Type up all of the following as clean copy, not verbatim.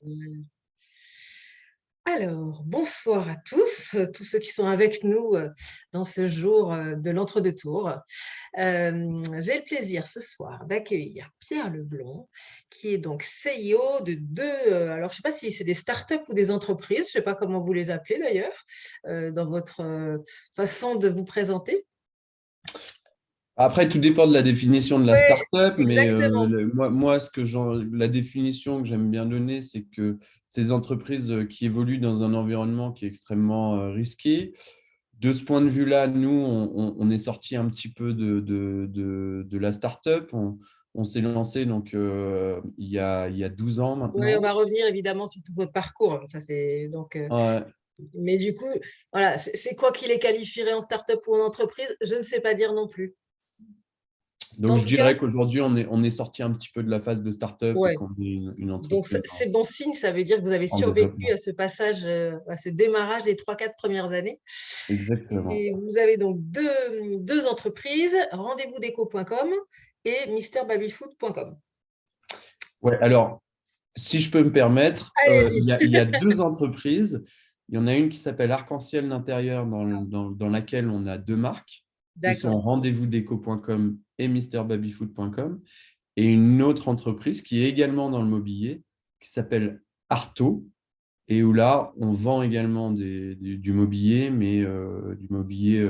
Mmh. Alors, bonsoir à tous, tous ceux qui sont avec nous, dans ce jour, de l'entre-deux tours. J'ai le plaisir ce soir d'accueillir Pierre Leblond, qui est donc CEO de 2. Alors je ne sais pas si c'est des startups ou des entreprises, je ne sais pas comment vous les appelez d'ailleurs, dans votre, façon de vous présenter? Après, tout dépend de la définition de la Oui, startup, mais exactement. moi, la définition que j'aime bien donner, c'est que ces entreprises qui évoluent dans un environnement qui est extrêmement risqué. De ce point de vue-là, nous, on est sorti un petit peu de la startup. On s'est lancé donc, il y a 12 ans Oui, on maintenant. va revenir évidemment sur tout votre parcours, hein, ça c'est donc, Ouais. mais du coup, voilà, c'est quoi qui les qualifierait en start-up ou en entreprise? Je ne sais pas dire non plus. Donc, En je tout cas, dirais qu'aujourd'hui, on est sorti un petit peu de la phase de startup et ouais, qu'on est une donc entreprise c'est bon signe, ça veut dire que vous avez en survécu développement. à ce passage, à ce démarrage des 3-4 premières années Exactement. et vous avez donc deux entreprises, rendez-vous-déco.com et misterbabyfood.com. Ouais, alors, si je peux me permettre, il Allez-y. y a, il y a deux entreprises. Il y en a une qui s'appelle Arc-en-Ciel d'intérieur, dans laquelle on a deux marques, que sont D'accord. rendez-vous-déco.com et misterbabyfood.com. Et une autre entreprise qui est également dans le mobilier, qui s'appelle Arto, et où là, on vend également du mobilier, mais du mobilier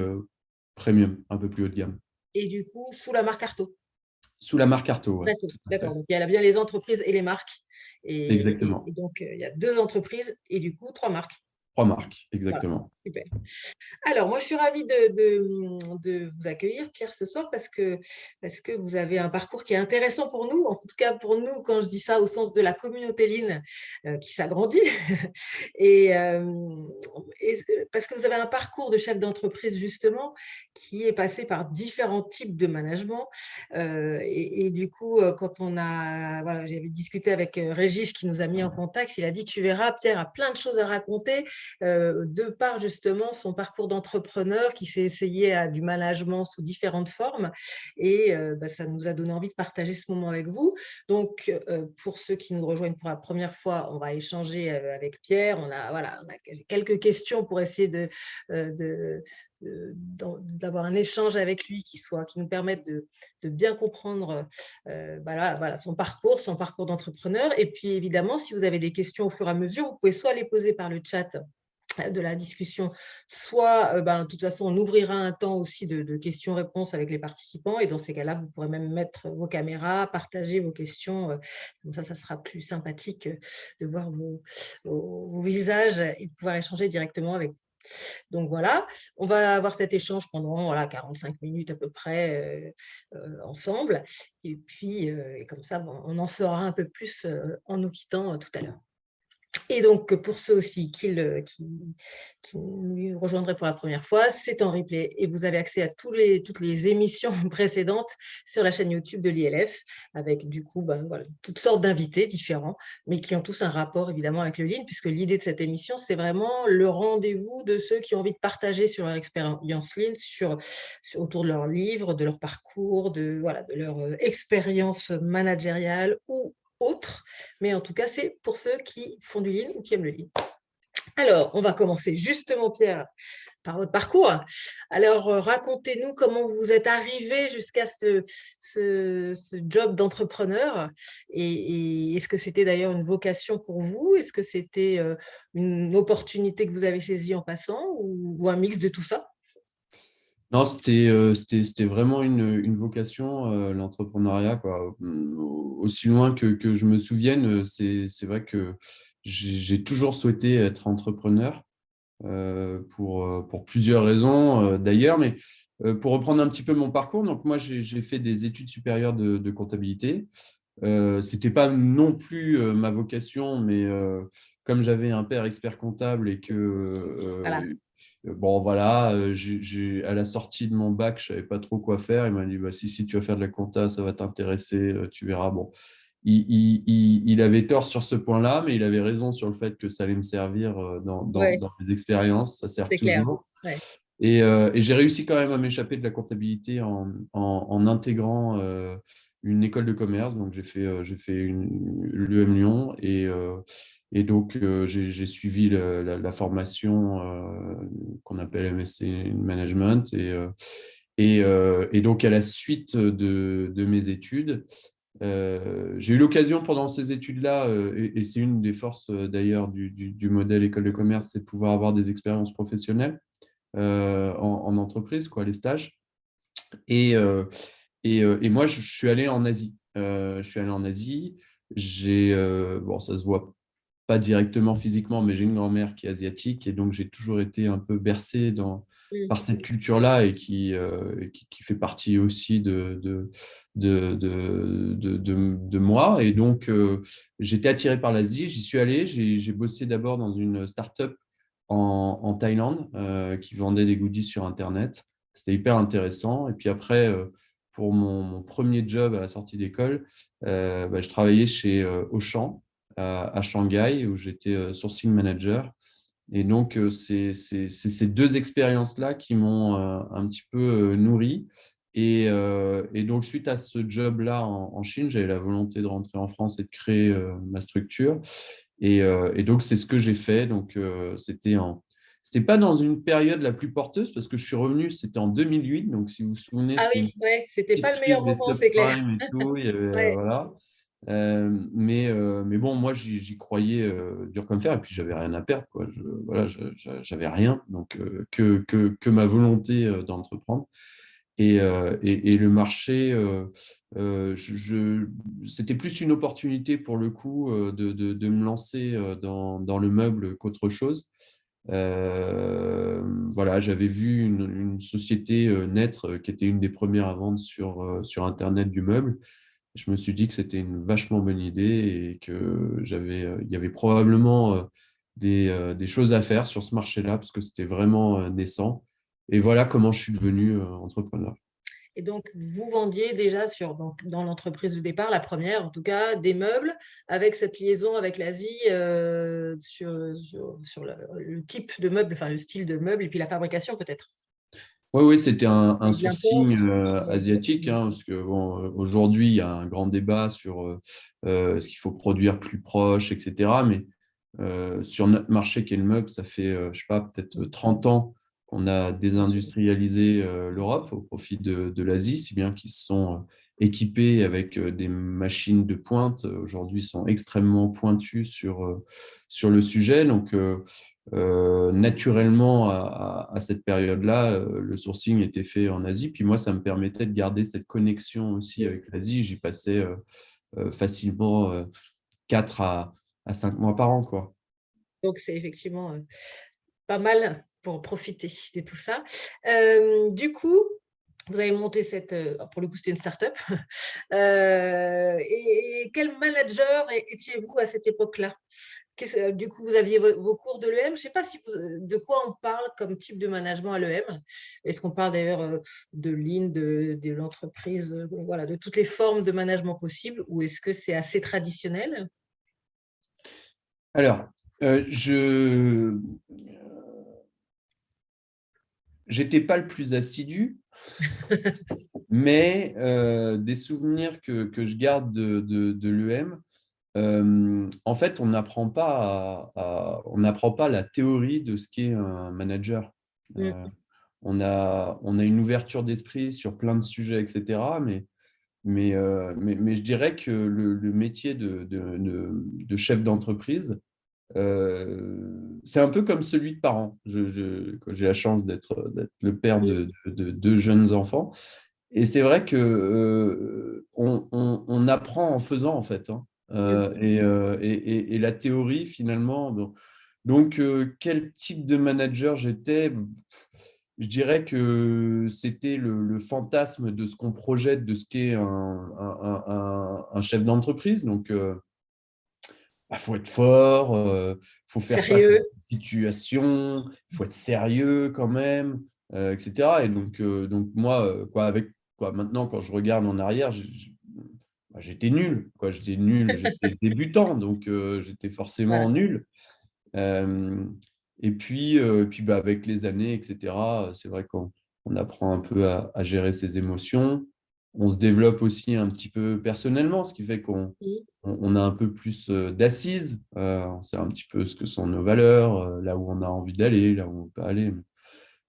premium, un peu plus haut de gamme, Et du coup, sous la marque Arto? sous la marque Arto, ouais, D'accord, tout à d'accord, fait. donc il y a bien les entreprises et les marques et Exactement. donc il y a 2 entreprises et du coup 3 marques. Trois marques, Voilà, exactement. super. Alors moi, je suis ravie de vous accueillir, Pierre, ce soir parce que vous avez un parcours qui est intéressant pour nous, en tout cas pour nous, quand je dis ça au sens de la communauté Lean, qui s'agrandit et hem parce que vous avez un parcours de chef d'entreprise justement qui est passé par différents types de management, et du coup, quand on a voilà, j'avais discuté avec, Régis qui nous a mis en contact, il a dit: «Tu verras, Pierre a plein de choses à raconter», de par justement son parcours d'entrepreneur qui s'est essayé à du management sous différentes formes et ça nous a donné envie de partager ce moment avec vous. Donc pour ceux qui nous rejoignent pour la première fois, on va échanger, avec Pierre. On a quelques questions pour essayer d'avoir un échange avec lui qui nous permette de bien comprendre, voilà, son parcours d'entrepreneur et puis évidemment, si vous avez des questions au fur et à mesure, vous pouvez soit les poser par le chat de la discussion, soit, de toute façon, on ouvrira un temps aussi de questions-réponses avec les participants et dans ces cas-là, vous pourrez même mettre vos caméras, partager vos questions, comme ça sera plus sympathique, de voir vos visages et de pouvoir échanger directement avec vous. Donc voilà, on va avoir cet échange pendant, voilà, 45 minutes à peu près, ensemble et puis, et comme ça, bon, on en saura un peu plus, en nous quittant, tout à l'heure. Et donc, pour ceux aussi qui nous rejoindraient pour la première fois, c'est en replay et vous avez accès à toutes les émissions précédentes sur la chaîne YouTube de l'ILF avec du coup, voilà, toutes sortes d'invités différents, mais qui ont tous un rapport évidemment avec le Lean puisque l'idée de cette émission, c'est vraiment le rendez-vous de ceux qui ont envie de partager sur leur expérience Lean, autour de leurs livres, de leur parcours, voilà, de leur, expérience managériale ou autre. Mais en tout cas, c'est pour ceux qui font du Lean ou qui aiment le Lean. Alors, on va commencer justement, Pierre, par votre parcours. Alors, racontez-nous comment vous êtes arrivé jusqu'à ce job d'entrepreneur et est-ce que c'était d'ailleurs une vocation pour vous? Est-ce que c'était une opportunité que vous avez saisie en passant ou un mix de tout ça? Non, c'était vraiment une vocation, l'entrepreneuriat, quoi. Aussi loin que je me souvienne, c'est vrai que j'ai toujours souhaité être entrepreneur pour plusieurs raisons d'ailleurs. Mais pour reprendre un petit peu mon parcours, donc moi, j'ai fait des études supérieures de comptabilité. Ce n'était pas non plus ma vocation, mais comme j'avais un père expert comptable et que Voilà, bon, voilà, à la sortie de mon bac, je ne savais pas trop quoi faire. Il m'a dit, bah, si tu vas faire de la compta, ça va t'intéresser, tu verras. Bon, il avait tort sur ce point-là, mais il avait raison sur le fait que ça allait me servir ouais, dans mes expériences. Ça sert c'est clair. toujours. Ouais, Et j'ai réussi quand même à m'échapper de la comptabilité en intégrant une école de commerce. Donc, j'ai fait l'UM Lyon Et donc, j'ai suivi la formation qu'on appelle MSc Management. Et donc, à la suite de mes études, j'ai eu l'occasion pendant ces études-là, et c'est une des forces d'ailleurs du modèle école de commerce, c'est de pouvoir avoir des expériences professionnelles en entreprise, quoi, les stages. Et, et moi, je suis allé en Asie. Je suis allé en Asie. Bon, ça se voit pas directement physiquement, mais j'ai une grand-mère qui est asiatique et donc j'ai toujours été un peu bercé par cette culture-là et qui fait partie aussi de moi. Et donc, j'étais attiré par l'Asie, j'y suis allé, j'ai bossé d'abord dans une start-up en Thaïlande qui vendait des goodies sur Internet. C'était hyper intéressant. Et puis après, pour mon premier job à la sortie d'école, je travaillais chez Auchan à Shanghai où j'étais sourcing manager. Et donc, c'est ces deux expériences-là qui m'ont un petit peu nourri. Et donc, suite à ce job-là en Chine, j'avais la volonté de rentrer en France et de créer ma structure. Et donc, c'est ce que j'ai fait. Donc, c'était pas dans une période la plus porteuse parce que je suis revenu, c'était en 2008. Donc, si vous vous souvenez, Ah c'était une oui, ouais, c'était petite pas le crise meilleur des moment, c'est clair. subprimes et tout. Il y avait, Ouais. voilà. Mais bon, moi, j'y croyais dur comme fer, et puis j'avais rien à perdre, quoi. Voilà, j'avais rien, donc que ma volonté d'entreprendre. Et le marché, c'était plus une opportunité pour le coup de me lancer dans le meuble qu'autre chose. Voilà, j'avais vu une société naître qui était une des premières à vendre sur Internet du meuble. Je me suis dit que c'était une vachement bonne idée et que il y avait probablement des choses à faire sur ce marché-là parce que c'était vraiment naissant. Et voilà comment je suis devenu entrepreneur. Et donc, vous vendiez déjà dans l'entreprise de départ, la première, en tout cas, des meubles avec cette liaison avec l'Asie sur le type de meuble, enfin le style de meuble et puis la fabrication peut-être. Oui, oui, c'était un Et de l'import. sourcing asiatique, hein, parce que bon, aujourd'hui, il y a un grand débat sur ce qu'il faut produire plus proche, etc. Mais sur notre marché qui est le meuble, ça fait, je sais pas, peut-être 30 ans qu'on a Bien sûr. désindustrialisé l'Europe au profit de l'Asie, si bien qu'ils se sont équipés avec des machines de pointe. Aujourd'hui, ils sont extrêmement pointus sur le sujet. Donc, naturellement, à cette période-là, le sourcing était fait en Asie. Puis moi, ça me permettait de garder cette connexion aussi avec l'Asie. J'y passais facilement 4 à 5 mois par an, quoi. Donc, c'est effectivement pas mal pour profiter de tout ça. Du coup, vous avez monté pour le coup, c'était une start-up. Et quel manager étiez-vous à cette époque-là? Du coup, vous aviez vos cours de l'EM. Je ne sais pas de quoi on parle comme type de management à l'EM. Est-ce qu'on parle d'ailleurs de Lean, de l'entreprise, voilà, de toutes les formes de management possibles, ou est-ce que c'est assez traditionnel? Alors, je n'étais pas le plus assidu, mais des souvenirs que je garde de l'EM, en fait, on n'apprend pas la théorie de ce qu'est un manager. Mm. On a une ouverture d'esprit sur plein de sujets, etc. Mais je dirais que le métier de chef d'entreprise, c'est un peu comme celui de parent. J'ai la chance d'être le père Mm. de deux jeunes enfants. Et c'est vrai que on apprend en faisant, en fait, hein. Mm. Et la théorie, finalement. Bon. Donc, quel type de manager j'étais? Je dirais que c'était le fantasme de ce qu'on projette, de ce qu'est un chef d'entreprise. Donc, faut être fort, faut faire face à Sérieux? cette situation, il faut être sérieux quand même, etc. Et donc moi, maintenant, quand je regarde en arrière, j'étais nul, quoi. J'étais nul, j'étais débutant, donc j'étais Voilà. forcément nul. Euh, et puis avec les années, etc., c'est vrai qu'on apprend un peu à gérer ses émotions. on se développe aussi un petit peu personnellement, ce qui fait qu'on Mhm. on a un peu plus d'assises, on sait un petit peu ce que sont nos valeurs, là où on a envie d'aller, là où on peut aller.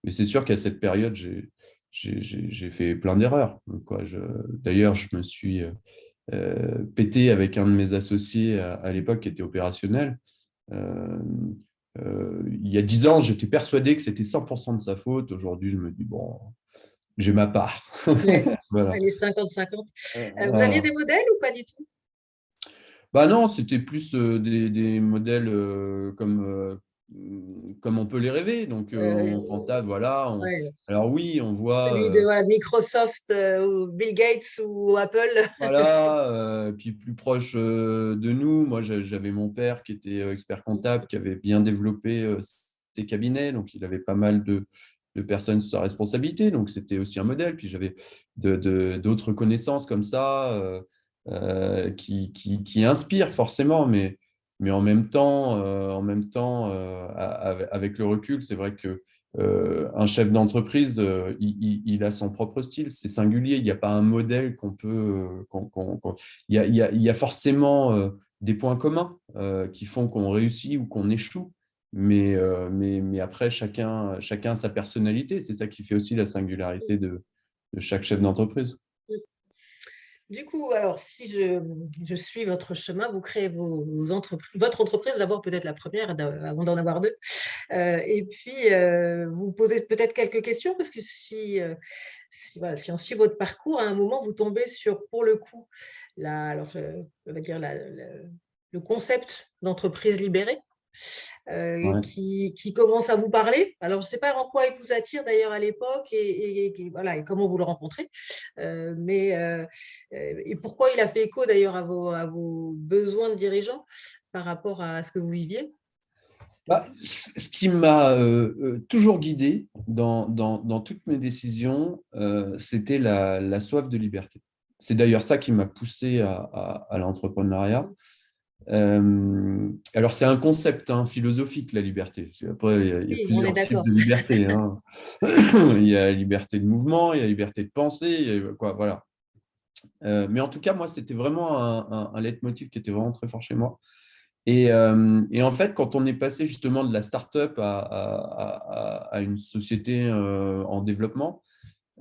Mais c'est sûr qu'à cette période, j'ai fait plein d'erreurs, quoi. D'ailleurs, je me suis pété avec un de mes associés à l'époque qui était opérationnel. Euh, il y a 10 ans, j'étais persuadé que c'était 100% de sa faute. Aujourd'hui, je me dis, bon, j'ai ma part. Ouais, Voilà. c'est les 50-50. Vous aviez Voilà. des modèles ou pas du tout? Bah non, c'était plus des modèles comme on peut les rêver. Donc, on Euh, fantasme, voilà. ouais, Alors oui, on voit, celui de voilà, de Microsoft ou Bill Gates ou Apple. voilà, puis plus proche de nous. Moi, j'avais mon père qui était expert comptable, qui avait bien développé ses cabinets. Donc, il avait pas mal de personnes sous sa responsabilité. Donc, c'était aussi un modèle. Puis, j'avais d'autres connaissances comme ça qui inspirent forcément. Mais avec le recul, c'est vrai que un chef d'entreprise, il a son propre style, c'est singulier. Il n'y a pas un modèle qu'on peut. Il y a forcément des points communs qui font qu'on réussit ou qu'on échoue. Mais après, chacun a sa personnalité. C'est ça qui fait aussi la singularité de chaque chef d'entreprise. Du coup, alors, si je suis votre chemin, vous créez vos entreprises, votre entreprise d'abord, peut-être la première, avant d'en avoir deux. Et puis, vous posez peut-être quelques questions, parce que voilà, si on suit votre parcours, à un moment, vous tombez sur, pour le coup, alors je vais dire le concept d'entreprise libérée. Ouais. Qui commence à vous parler. Alors, je ne sais pas en quoi il vous attire d'ailleurs à l'époque voilà, et comment vous le rencontrez. Et pourquoi il a fait écho d'ailleurs à vos besoins de dirigeants par rapport à ce que vous viviez. Bah, ce qui m'a toujours guidé dans toutes mes décisions, c'était la soif de liberté. C'est d'ailleurs ça qui m'a poussé à l'entrepreneuriat. Alors, c'est un concept philosophique, la liberté. Après, il y a Oui, on est plusieurs types d'accord. de liberté. Il y a la liberté de mouvement, il y a la liberté de penser, quoi, voilà. Mais en tout cas, moi, c'était vraiment un leitmotiv qui était vraiment très fort chez moi. Et en fait, quand on est passé justement de la start-up à une société en développement,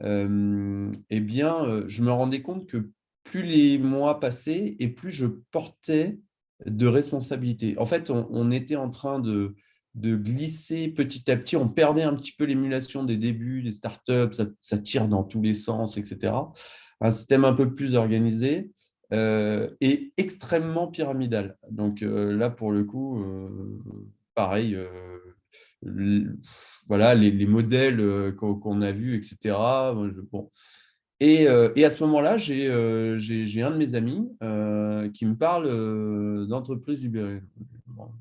eh bien, je me rendais compte que plus les mois passaient et plus je portais de responsabilités. En fait, on était en train de glisser petit à petit, on perdait un petit peu l'émulation des débuts, des startups, ça tire dans tous les sens, etc. Un système un peu plus organisé et extrêmement pyramidal. Donc là, pour le coup, pareil, voilà, les modèles qu'on a vus, etc. Bon. Et à ce moment-là, j'ai un de mes amis qui me parle d'entreprise libérée. Bon. Quoi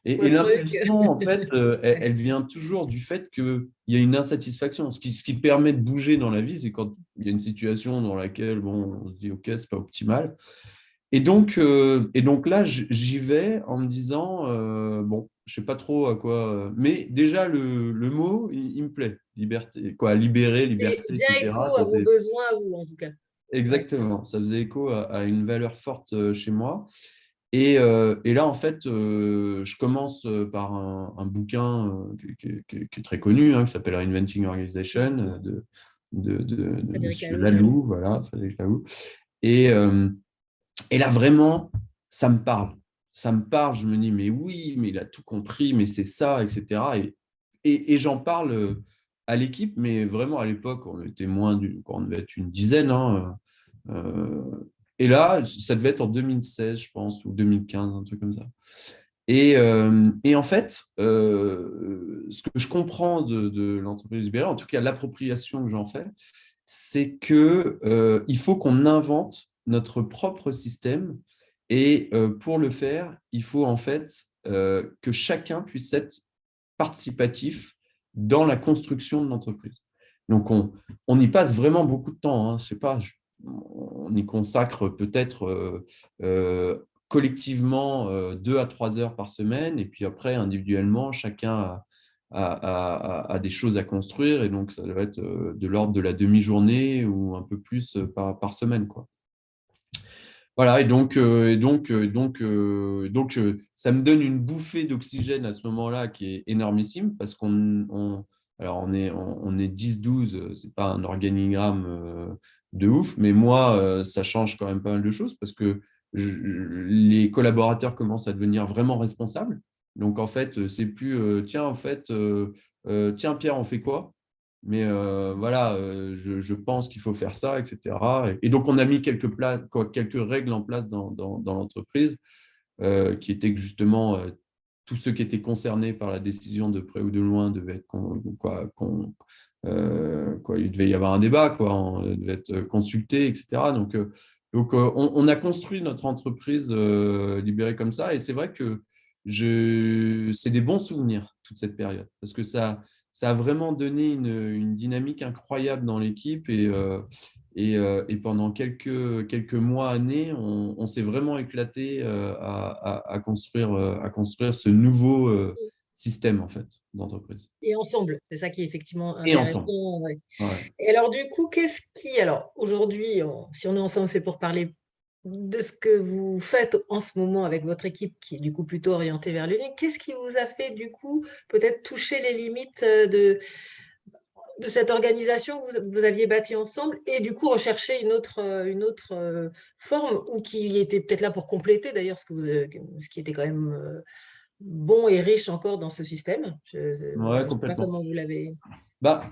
Et ce truc? l'impulsion, en fait, elle vient toujours du fait qu'il y a une insatisfaction. Ce qui permet de bouger dans la vie, c'est quand il y a une situation dans laquelle bon, on se dit, OK, c'est pas optimal. Et donc là, j'y vais en me disant, bon, je sais pas trop à quoi, mais déjà le mot, il me plaît, liberté, quoi, libérer, Et liberté, bien etc. écho à Ça vos faisait, besoins, à vous, en tout cas. Ouais. exactement, ça faisait écho à une valeur forte chez moi. Et là, en fait, je commence par un bouquin qui est très connu, qui s'appelle Reinventing Organization de Frédéric Monsieur Laloux. Laloux, voilà, Frédéric Laloux. Et, euh, et là, vraiment, ça me parle. Ça me parle, je me dis, mais oui, mais il a tout compris, mais c'est ça, etc. Et j'en parle à l'équipe, mais vraiment à l'époque, on était on devait être une dizaine. Et là, ça devait être en 2016, je pense, ou 2015, un truc comme ça. Et en fait, ce que je comprends de l'entreprise libérée, en tout cas l'appropriation que j'en fais, c'est qu'il faut qu'on invente notre propre système. Et pour le faire, il faut en fait que chacun puisse être participatif dans la construction de l'entreprise. Donc, on y passe vraiment beaucoup de temps. Je sais pas, on y consacre peut-être collectivement 2 à 3 heures par semaine. Et puis après, individuellement, chacun à des choses à construire. Et donc, ça doit être de l'ordre de la demi-journée ou un peu plus par semaine, quoi. Voilà, ça me donne une bouffée d'oxygène à ce moment-là qui est énormissime parce on est 10-12, c'est pas un organigramme de ouf, mais moi, ça change quand même pas mal de choses parce que les collaborateurs commencent à devenir vraiment responsables. Donc, en fait, c'est plus, tiens, Pierre, on fait quoi? Mais voilà, je pense qu'il faut faire ça, etc. Et donc, on a mis quelques règles en place dans l'entreprise qui étaient que justement, tous ceux qui étaient concernés par la décision de près ou de loin devaient être il devait y avoir un débat, quoi, on devait être consulté, etc. On a construit notre entreprise libérée comme ça. Et c'est vrai que c'est des bons souvenirs, toute cette période, parce que ça a vraiment donné une dynamique incroyable dans l'équipe et pendant quelques mois, années, on s'est vraiment éclaté à construire ce nouveau système en fait, d'entreprise. Et ensemble, c'est ça qui est effectivement Et ensemble. intéressant. Ouais. Ouais. Et alors, du coup, alors aujourd'hui, si on est ensemble, c'est pour parler de ce que vous faites en ce moment avec votre équipe, qui est du coup plutôt orientée vers le lean. Qu'est-ce qui vous a fait, du coup, peut-être toucher les limites de cette organisation que vous aviez bâtie ensemble et du coup rechercher une autre forme ou qui était peut-être là pour compléter d'ailleurs ce qui était quand même bon et riche encore dans ce système. Ouais, Voilà, je ne sais pas complètement. comment vous l'avez. Bah,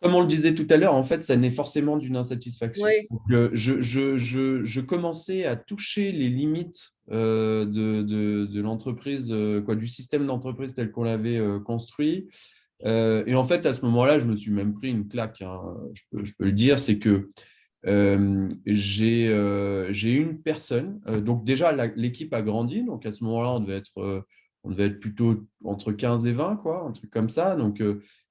comme on le disait tout à l'heure, en fait, ça naît forcément d'une insatisfaction. Oui, Donc, je commençais à toucher les limites de l'entreprise, du système d'entreprise tel qu'on l'avait construit. Et en fait, à ce moment-là, je me suis même pris une claque, hein, je peux le dire, c'est que j'ai une personne, donc déjà l'équipe a grandi, donc à ce moment-là, on devait être plutôt entre 15 et 20, quoi, un truc comme ça. Donc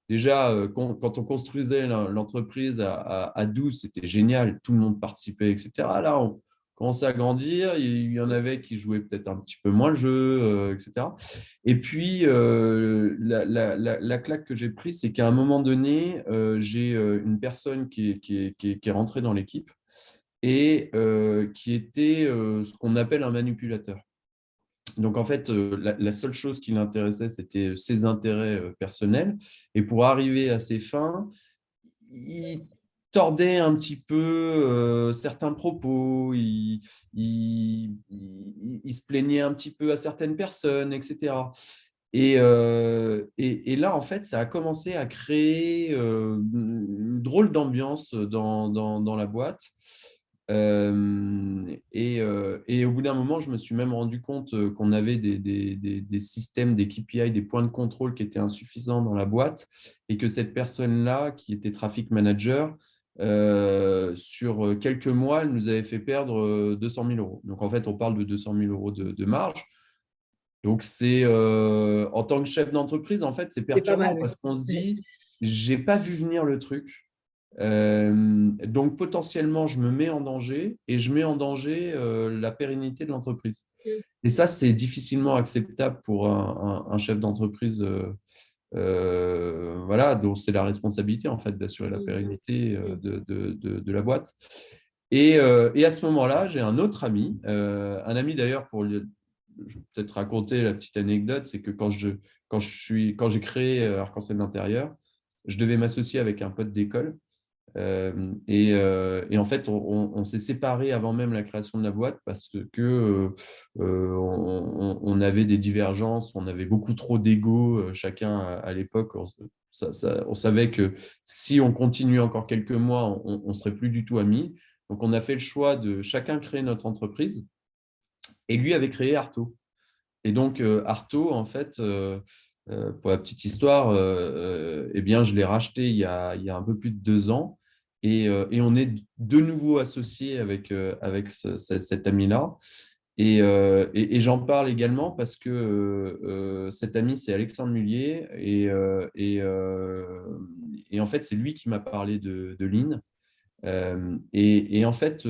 déjà, quand on construisait l'entreprise à 12, c'était génial, tout le monde participait, etc. Là, on commençait à grandir, il y en avait qui jouaient peut-être un petit peu moins le jeu, etc. Et puis, la claque que j'ai prise, c'est qu'à un moment donné, j'ai une personne qui est rentrée dans l'équipe et qui était ce qu'on appelle un manipulateur. Donc, en fait, la seule chose qui l'intéressait, c'était ses intérêts personnels. Et pour arriver à ses fins, il tordait un petit peu certains propos, il se plaignait un petit peu à certaines personnes, etc. Et là, en fait, ça a commencé à créer une drôle d'ambiance dans la boîte. Et au bout d'un moment, je me suis même rendu compte qu'on avait des systèmes, des KPI, des points de contrôle qui étaient insuffisants dans la boîte et que cette personne-là, qui était traffic manager, sur quelques mois, elle nous avait fait perdre 200 000 euros. Donc, en fait, on parle de 200 000 euros de marge. Donc, en tant que chef d'entreprise, en fait, c'est c'est pas perturbant mal. parce qu'on se Oui. dit, j'ai pas vu venir le truc. Donc, potentiellement, je me mets en danger et je mets en danger la pérennité de l'entreprise. Mm. Et ça, c'est difficilement acceptable pour un chef d'entreprise voilà, dont c'est la responsabilité en fait d'assurer la Mm. pérennité Mm. de la boîte. Et à ce moment-là, j'ai un autre ami, un ami d'ailleurs, je vais peut-être raconter la petite anecdote, c'est que quand j'ai créé Arc-en-Ciel d'intérieur, je devais m'associer avec un pote d'école. Et en fait, on s'est séparés avant même la création de la boîte parce que on avait des divergences, on avait beaucoup trop d'ego chacun à l'époque. On savait que si on continuait encore quelques mois, on ne serait plus du tout amis. Donc, on a fait le choix de chacun créer notre entreprise et lui avait créé Arto. Et donc, Arto, en fait, pour la petite histoire, eh bien, je l'ai racheté il y a un peu plus de 2 ans. Et on est de nouveau associés avec cet ami-là. Et j'en parle également parce que cet ami, c'est Alexandre Mullier. Et en fait, c'est lui qui m'a parlé de Lean. Et en fait,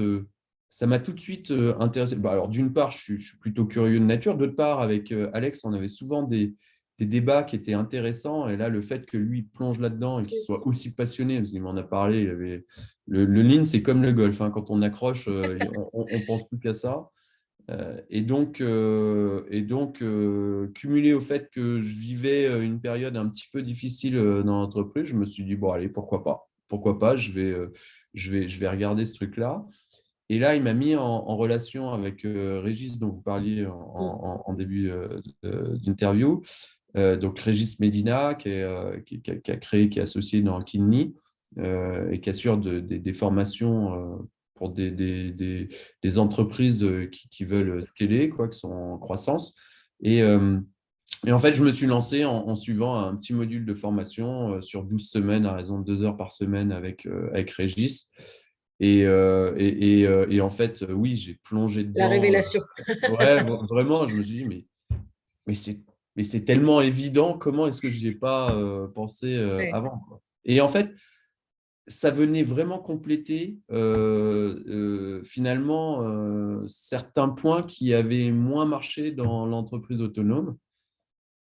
ça m'a tout de suite intéressé. Bah, alors, d'une part, je suis plutôt curieux de nature. D'autre part, avec Alex, on avait souvent des débats qui étaient intéressants. Et là, le fait que lui plonge là-dedans et qu'il soit aussi passionné, parce qu'il m'en a parlé, le lean, c'est comme le golf, hein, quand on accroche, on pense plus qu'à ça. Cumulé au fait que je vivais une période un petit peu difficile dans l'entreprise, je me suis dit, bon, allez, pourquoi pas? Pourquoi pas? Je vais regarder ce truc-là. Et là, il m'a mis en relation avec Régis, dont vous parliez en début d'interview. Donc, Régis Medina, qui a créé, qui est associé dans Kidney et qui assure des formations pour des entreprises qui veulent scaler, quoi, qui sont en croissance. Et, euh, et en fait, je me suis lancé en suivant un petit module de formation sur 12 semaines à raison de 2 heures par semaine avec Régis. Et en fait, oui, j'ai plongé La dedans. révélation. Ouais, vraiment, je me suis dit, mais c'est tellement évident, comment est-ce que je n'y ai pas pensé Ouais. avant, quoi. Et en fait, ça venait vraiment compléter finalement certains points qui avaient moins marché dans l'entreprise autonome.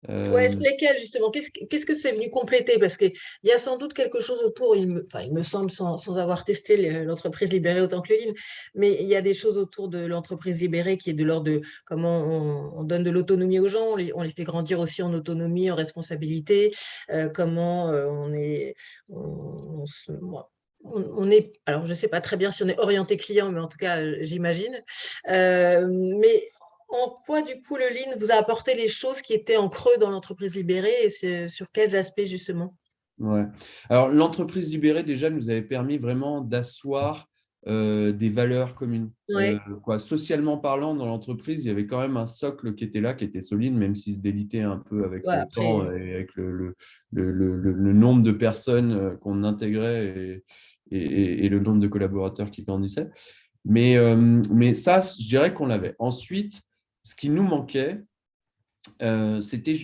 Ouais, Euh, c'est lesquels justement? Qu'est-ce que c'est venu compléter? Parce qu'il y a sans doute quelque chose autour, enfin, il me semble, sans avoir testé l'entreprise libérée autant que le Lean, mais il y a des choses autour de l'entreprise libérée qui est de l'ordre de comment on donne de l'autonomie aux gens, on les fait grandir aussi en autonomie, en responsabilité, comment on est, alors je ne sais pas très bien si on est orienté client, mais en tout cas, j'imagine. Mais en quoi, du coup, le Lean vous a apporté les choses qui étaient en creux dans l'entreprise libérée et sur quels aspects, justement? ouais. Alors, l'entreprise libérée, déjà, nous avait permis vraiment d'asseoir des valeurs communes. Ouais, Socialement parlant, dans l'entreprise, il y avait quand même un socle qui était là, qui était solide, même s'il se délitait un peu avec ouais, le temps après, et avec le nombre de personnes qu'on intégrait et le nombre de collaborateurs qui grandissaient. Mais ça, je dirais qu'on l'avait. Ensuite, ce qui nous manquait, c'était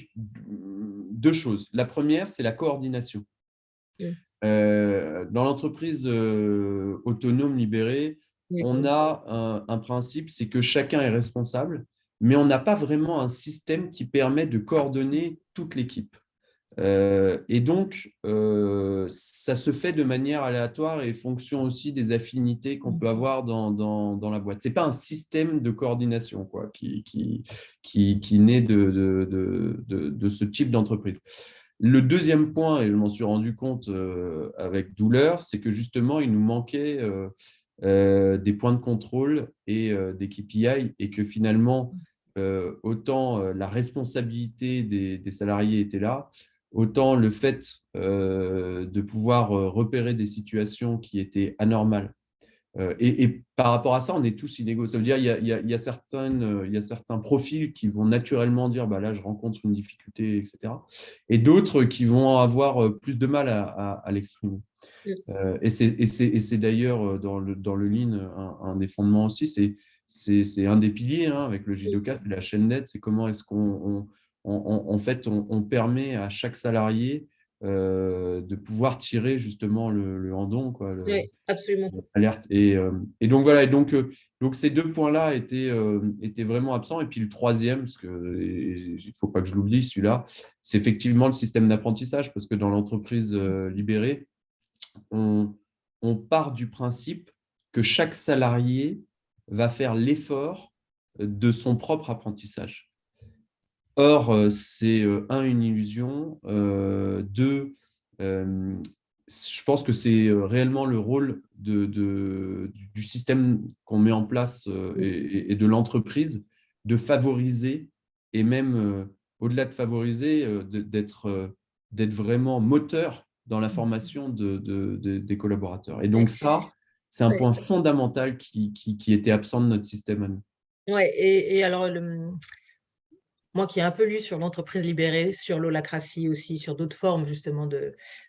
deux choses. La première, c'est la coordination. mm, Dans l'entreprise autonome libérée, oui, on a un principe, c'est que chacun est responsable, mais on n'a pas vraiment un système qui permet de coordonner toute l'équipe. Et donc, ça se fait de manière aléatoire et fonction aussi des affinités qu'on peut avoir dans la boîte. Ce n'est pas un système de coordination quoi, qui naît de ce type d'entreprise. Le deuxième point, et je m'en suis rendu compte avec douleur, c'est que justement, il nous manquait des points de contrôle et des KPI, et que finalement, autant la responsabilité des salariés était là, autant le fait de pouvoir repérer des situations qui étaient anormales. Et par rapport à ça, on est tous inégaux. Ça veut dire qu'il y a certains profils qui vont naturellement dire bah là, je rencontre une difficulté, etc. Et d'autres qui vont avoir plus de mal à l'exprimer. mm, Et c'est d'ailleurs dans le Lean un des fondements aussi, c'est un des piliers hein, avec le mm, J2K, c'est la chaîne net, c'est comment est-ce en fait, on permet à chaque salarié de pouvoir tirer justement le handon, quoi, oui, absolument. l'alerte. Et donc voilà, donc ces deux points-là étaient vraiment absents. Et puis le troisième, parce qu'il ne faut pas que je l'oublie, celui-là, c'est effectivement le système d'apprentissage, parce que dans l'entreprise libérée, on, on part du principe que chaque salarié va faire l'effort de son propre apprentissage. Or, c'est une illusion. Deux, je pense que c'est réellement le rôle du système qu'on met en place Mm, et de l'entreprise de favoriser et même au-delà de favoriser, d'être vraiment moteur dans la formation des collaborateurs. Et ouais, donc ça, c'est un ouais. point fondamental qui était absent de notre système à nous. Ouais, et alors, moi qui ai un peu lu sur l'entreprise libérée, sur l'holacratie aussi, sur d'autres formes justement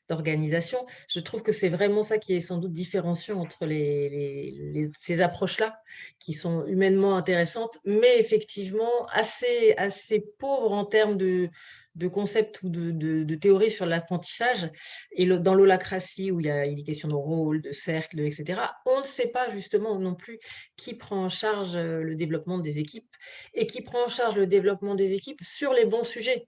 d'organisation, je trouve que c'est vraiment ça qui est sans doute différenciant entre ces approches-là, qui sont humainement intéressantes, mais effectivement assez pauvres en termes de concepts ou de théories sur l'apprentissage. Et dans l'holacratie, où il est question de rôle, de cercle, etc., on ne sait pas justement non plus qui prend en charge le développement des équipes et qui prend en charge le développement des équipes sur les bons sujets.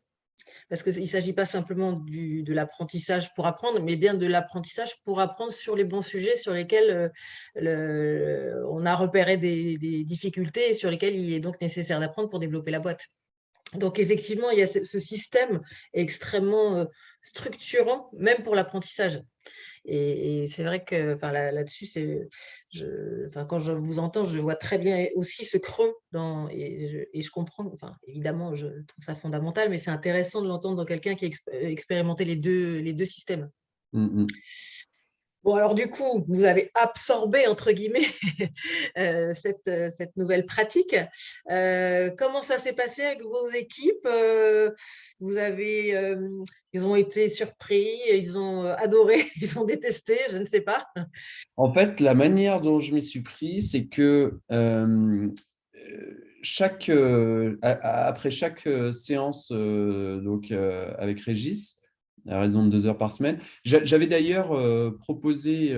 Parce qu'il ne s'agit pas simplement de l'apprentissage pour apprendre, mais bien de l'apprentissage pour apprendre sur les bons sujets sur lesquels on a repéré des difficultés et sur lesquels il est donc nécessaire d'apprendre pour développer la boîte. Donc, effectivement, il y a ce système extrêmement structurant, même pour l'apprentissage. Et c'est vrai que là-dessus, quand je vous entends, je vois très bien aussi ce creux et je comprends, évidemment, je trouve ça fondamental, mais c'est intéressant de l'entendre dans quelqu'un qui a expérimenté les deux systèmes. Bon, alors du coup, vous avez absorbé, entre guillemets, cette nouvelle pratique. Comment ça s'est passé avec vos équipes? Ils ont été surpris, ils ont adoré, ils ont détesté, je ne sais pas. En fait, la manière dont je m'y suis pris, c'est que après chaque séance avec Régis, à raison de 2 heures par semaine, j'avais d'ailleurs proposé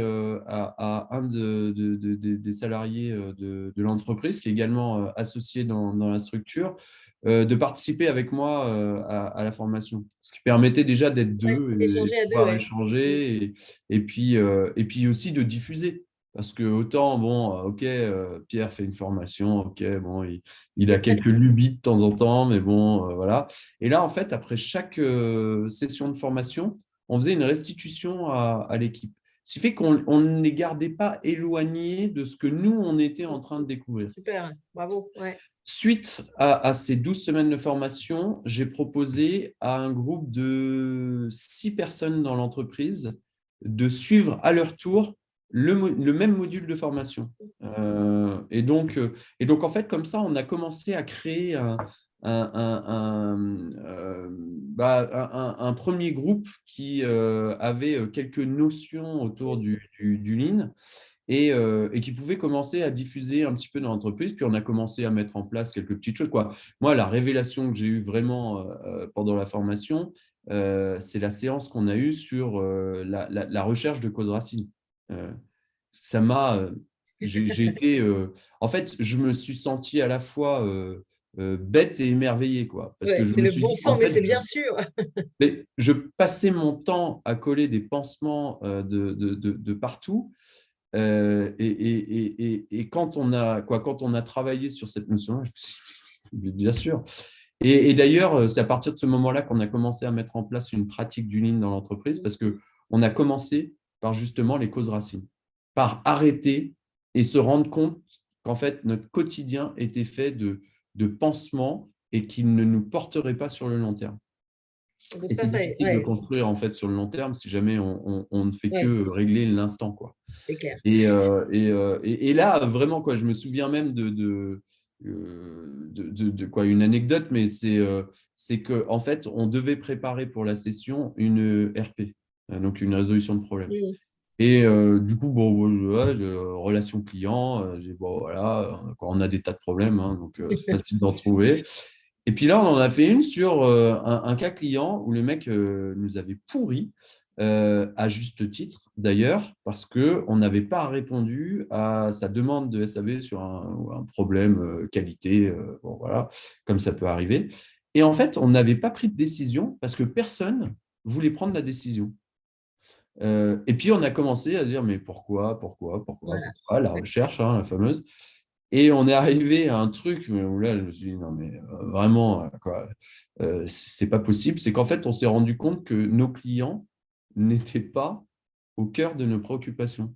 à un des salariés de l'entreprise, qui est également associé dans la structure, de participer avec moi à la formation, ce qui permettait déjà d'être Ouais, deux et de d'échanger à deux, pouvoir ouais. échanger et puis aussi de diffuser. Parce que autant, bon, ok, Pierre fait une formation, ok, bon, il a quelques lubies de temps en temps, mais bon, voilà. Et là, en fait, après chaque session de formation, on faisait une restitution à l'équipe. Ce qui fait qu'on ne les gardait pas éloignés de ce que nous, on était en train de découvrir. Super, bravo. Ouais. Suite à ces 12 semaines de formation, j'ai proposé à un groupe de 6 personnes dans l'entreprise de suivre à leur tour le même module de formation. Et donc, en fait, comme ça, on a commencé à créer un premier groupe qui avait quelques notions autour du Lean et qui pouvait commencer à diffuser un petit peu dans l'entreprise. Puis on a commencé à mettre en place quelques petites choses, quoi. Moi, la révélation que j'ai eue vraiment pendant la formation, c'est la séance qu'on a eue sur la recherche de code racine. Ça m'a, j'ai été, en fait, je me suis senti à la fois bête et émerveillé, quoi, parce que Ouais, je c'est me le suis bon dit, sang, en mais fait, c'est bien sûr. mais je passais mon temps à coller des pansements de partout. Et quand quand on a travaillé sur cette notion, je me suis dit, bien sûr. Et d'ailleurs, c'est à partir de ce moment-là qu'on a commencé à mettre en place une pratique du Lean dans l'entreprise, parce qu'on a commencé par justement les causes racines, par arrêter et se rendre compte qu'en fait, notre quotidien était fait de pansements et qu'il ne nous porterait pas sur le long terme. Donc Et ça, c'est difficile de ouais, construire en fait sur le long terme si jamais on ne fait ouais, que régler l'instant, quoi. c'est clair. Et là, vraiment, quoi, je me souviens même quoi, une anecdote, mais c'est qu'en fait, on devait préparer pour la session une RP, donc une résolution de problème. Mm. Et du coup, relation client, bon, voilà, quand on a des tas de problèmes, hein, donc c'est facile d'en trouver. Et puis là, on en a fait une sur un cas client où le mec nous avait pourri, à juste titre d'ailleurs, parce qu'on n'avait pas répondu à sa demande de SAV sur un problème qualité, bon, voilà, comme ça peut arriver. Et en fait, on n'avait pas pris de décision parce que personne voulait prendre la décision. Et puis, on a commencé à dire, mais pourquoi, Voilà. la recherche, hein, la fameuse. Et on est arrivé à un truc où là, je me suis dit, non, mais vraiment, quoi, c'est pas possible. C'est qu'en fait, on s'est rendu compte que nos clients n'étaient pas au cœur de nos préoccupations.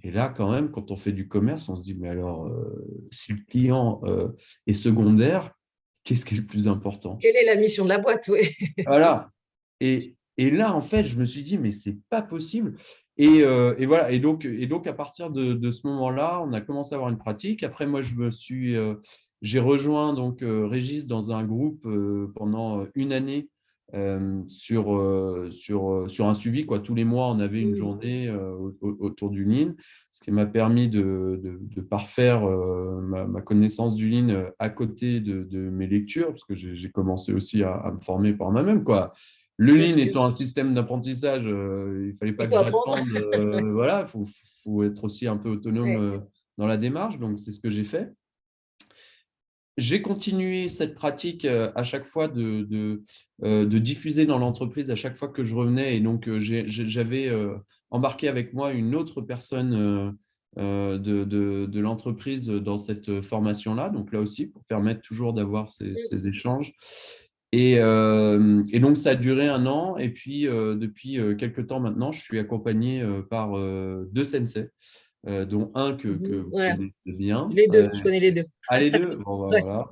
Et là, quand même, quand on fait du commerce, on se dit, mais alors, si le client est secondaire, qu'est-ce qui est le plus important? Quelle est la mission de la boîte? Oui. Voilà. Et là, en fait, je me suis dit, mais c'est pas possible. Et voilà. Et donc, à partir de ce moment-là, on a commencé à avoir une pratique. Après, moi, j'ai rejoint donc Régis dans un groupe pendant une année sur un suivi, quoi. Tous les mois, on avait une Mm. journée autour du Lean, ce qui m'a permis de parfaire ma connaissance du Lean à côté de mes lectures, parce que j'ai commencé aussi à me former par moi-même, quoi. Le Bien Lean sûr. étant un système d'apprentissage, il ne fallait Il pas que faut apprendre. j'attende. Voilà, faut être aussi un peu autonome Ouais. dans la démarche. Donc, c'est ce que j'ai fait. j'ai continué cette pratique à chaque fois de diffuser dans l'entreprise à chaque fois que je revenais. Et donc, j'avais embarqué avec moi une autre personne de l'entreprise dans cette formation-là. Donc, là aussi, pour permettre toujours d'avoir ces échanges. Et donc, ça a duré 1 an. Et puis, depuis quelques temps maintenant, je suis accompagné par 2 sensei, dont un que vous Voilà, connaissez bien. les deux, je connais les deux. Ah, les deux? Bon, bah, Ouais, voilà.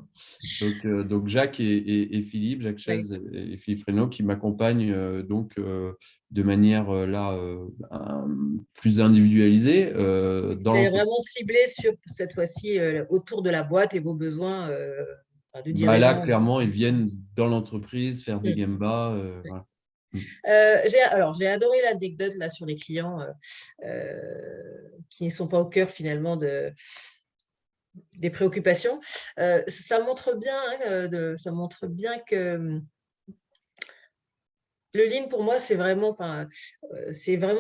Donc Jacques et Philippe, Jacques ouais. Chaise et Philippe Fresneau, qui m'accompagnent de manière plus individualisée dans C'est l'entreprise. vraiment ciblé sur cette fois-ci autour de la boîte et vos besoins enfin, de Bah, là, dirigeants. clairement, ils viennent dans l'entreprise faire des Mm. gembas. Voilà. Mm. J'ai adoré l'anecdote là sur les clients qui ne sont pas au cœur finalement des préoccupations. Ça montre bien, hein, ça montre bien que le lean pour moi c'est vraiment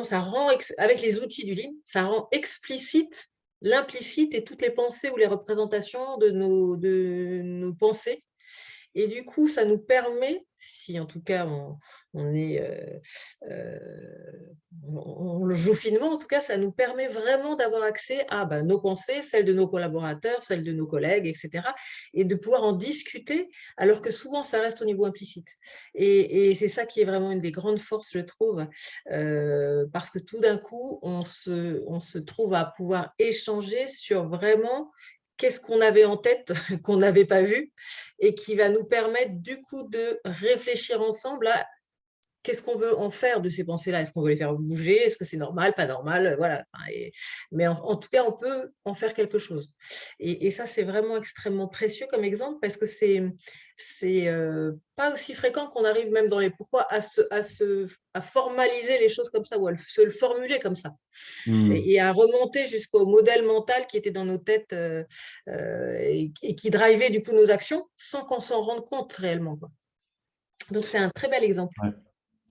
ça rend avec les outils du lean, ça rend explicite l'implicite et toutes les pensées ou les représentations de nos pensées. Et du coup, ça nous permet, si en tout cas on est, euh, on le joue finement, en tout cas, ça nous permet vraiment d'avoir accès à nos pensées, celles de nos collaborateurs, celles de nos collègues, etc. Et de pouvoir en discuter, alors que souvent, ça reste au niveau implicite. Et c'est ça qui est vraiment une des grandes forces, je trouve, parce que tout d'un coup, on se trouve à pouvoir échanger sur vraiment qu'est-ce qu'on avait en tête, qu'on n'avait pas vu, et qui va nous permettre du coup de réfléchir ensemble à qu'est-ce qu'on veut en faire de ces pensées-là. Est-ce qu'on veut les faire bouger? Est-ce que c'est normal, pas normal? Voilà. Enfin, mais en tout cas, on peut en faire quelque chose. Et ça, c'est vraiment extrêmement précieux comme exemple parce que c'est pas aussi fréquent qu'on arrive même dans les pourquoi à formaliser les choses comme ça ou à se le formuler comme ça Mm. et à remonter jusqu'au modèle mental qui était dans nos têtes et qui drivait du coup nos actions sans qu'on s'en rende compte réellement, quoi. Donc, c'est un très bel exemple. Ouais.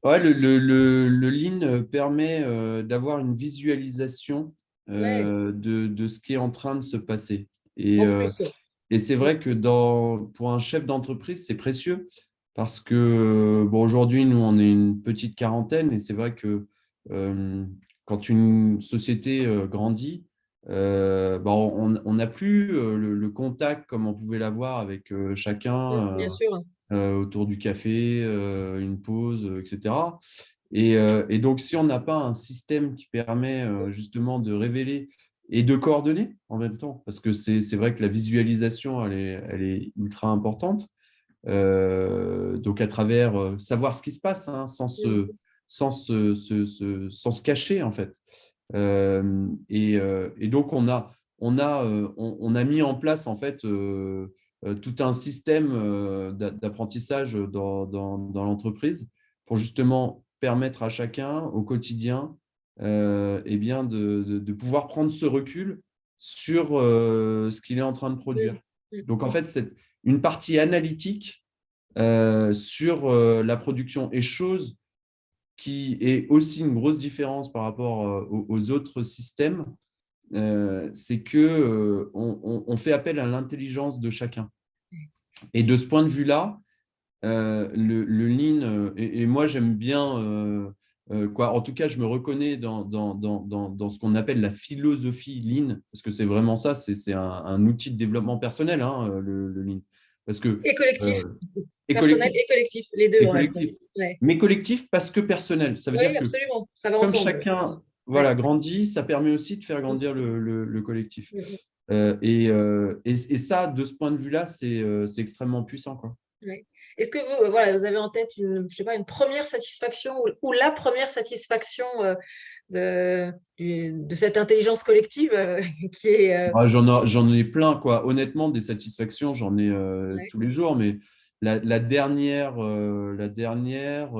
Ouais, le Lean permet d'avoir une visualisation Ouais, de ce qui est en train de se passer. Et, en euh, plus. Ouais. et c'est Mm, vrai que pour un chef d'entreprise, c'est précieux parce que bon, aujourd'hui, nous, on est une petite quarantaine et c'est vrai que euh, quand une société grandit, on n'a plus le contact comme on pouvait l'avoir avec chacun bien sûr. autour du café, une pause, etc. Et donc, si on n'a pas un système qui permet justement de révéler et de coordonner en même temps, parce que c'est vrai que la visualisation, elle est ultra importante. Donc, à travers savoir ce qui se passe, hein, Mm, sans se cacher, en fait. Et donc, on a mis en place, en fait, tout un système d'apprentissage dans l'entreprise pour justement permettre à chacun, au quotidien, eh bien de pouvoir prendre ce recul sur ce qu'il est en train de mm, produire. mm. Donc, en fait, c'est une partie analytique sur la production et chose qui est aussi une grosse différence par rapport aux autres systèmes, c'est que on fait appel à l'intelligence de chacun. Et de ce point de vue-là, le lean, et moi j'aime bien, quoi, en tout cas je me reconnais dans ce qu'on appelle la philosophie lean, parce que c'est vraiment ça, c'est un outil de développement personnel, hein, le lean. Parce que, Et collectif, euh, et personnel collectif, et collectif, les deux et en même temps. collectif. Ouais. Mais collectif parce que personnel. Ça veut dire Oui, que absolument. Ça va comme ensemble. chacun Ouais. voilà, grandit, ça permet aussi de faire Mm, grandir le collectif. mm, Et ça, de ce point de vue-là, c'est extrêmement puissant, quoi. mm. Ouais. Est-ce que voilà, vous avez en tête je sais pas, une première satisfaction ou la première satisfaction de cette intelligence collective qui est Ah, j'en ai plein, quoi. Honnêtement, des satisfactions, j'en ai ouais. tous les jours, mais la dernière, la dernière,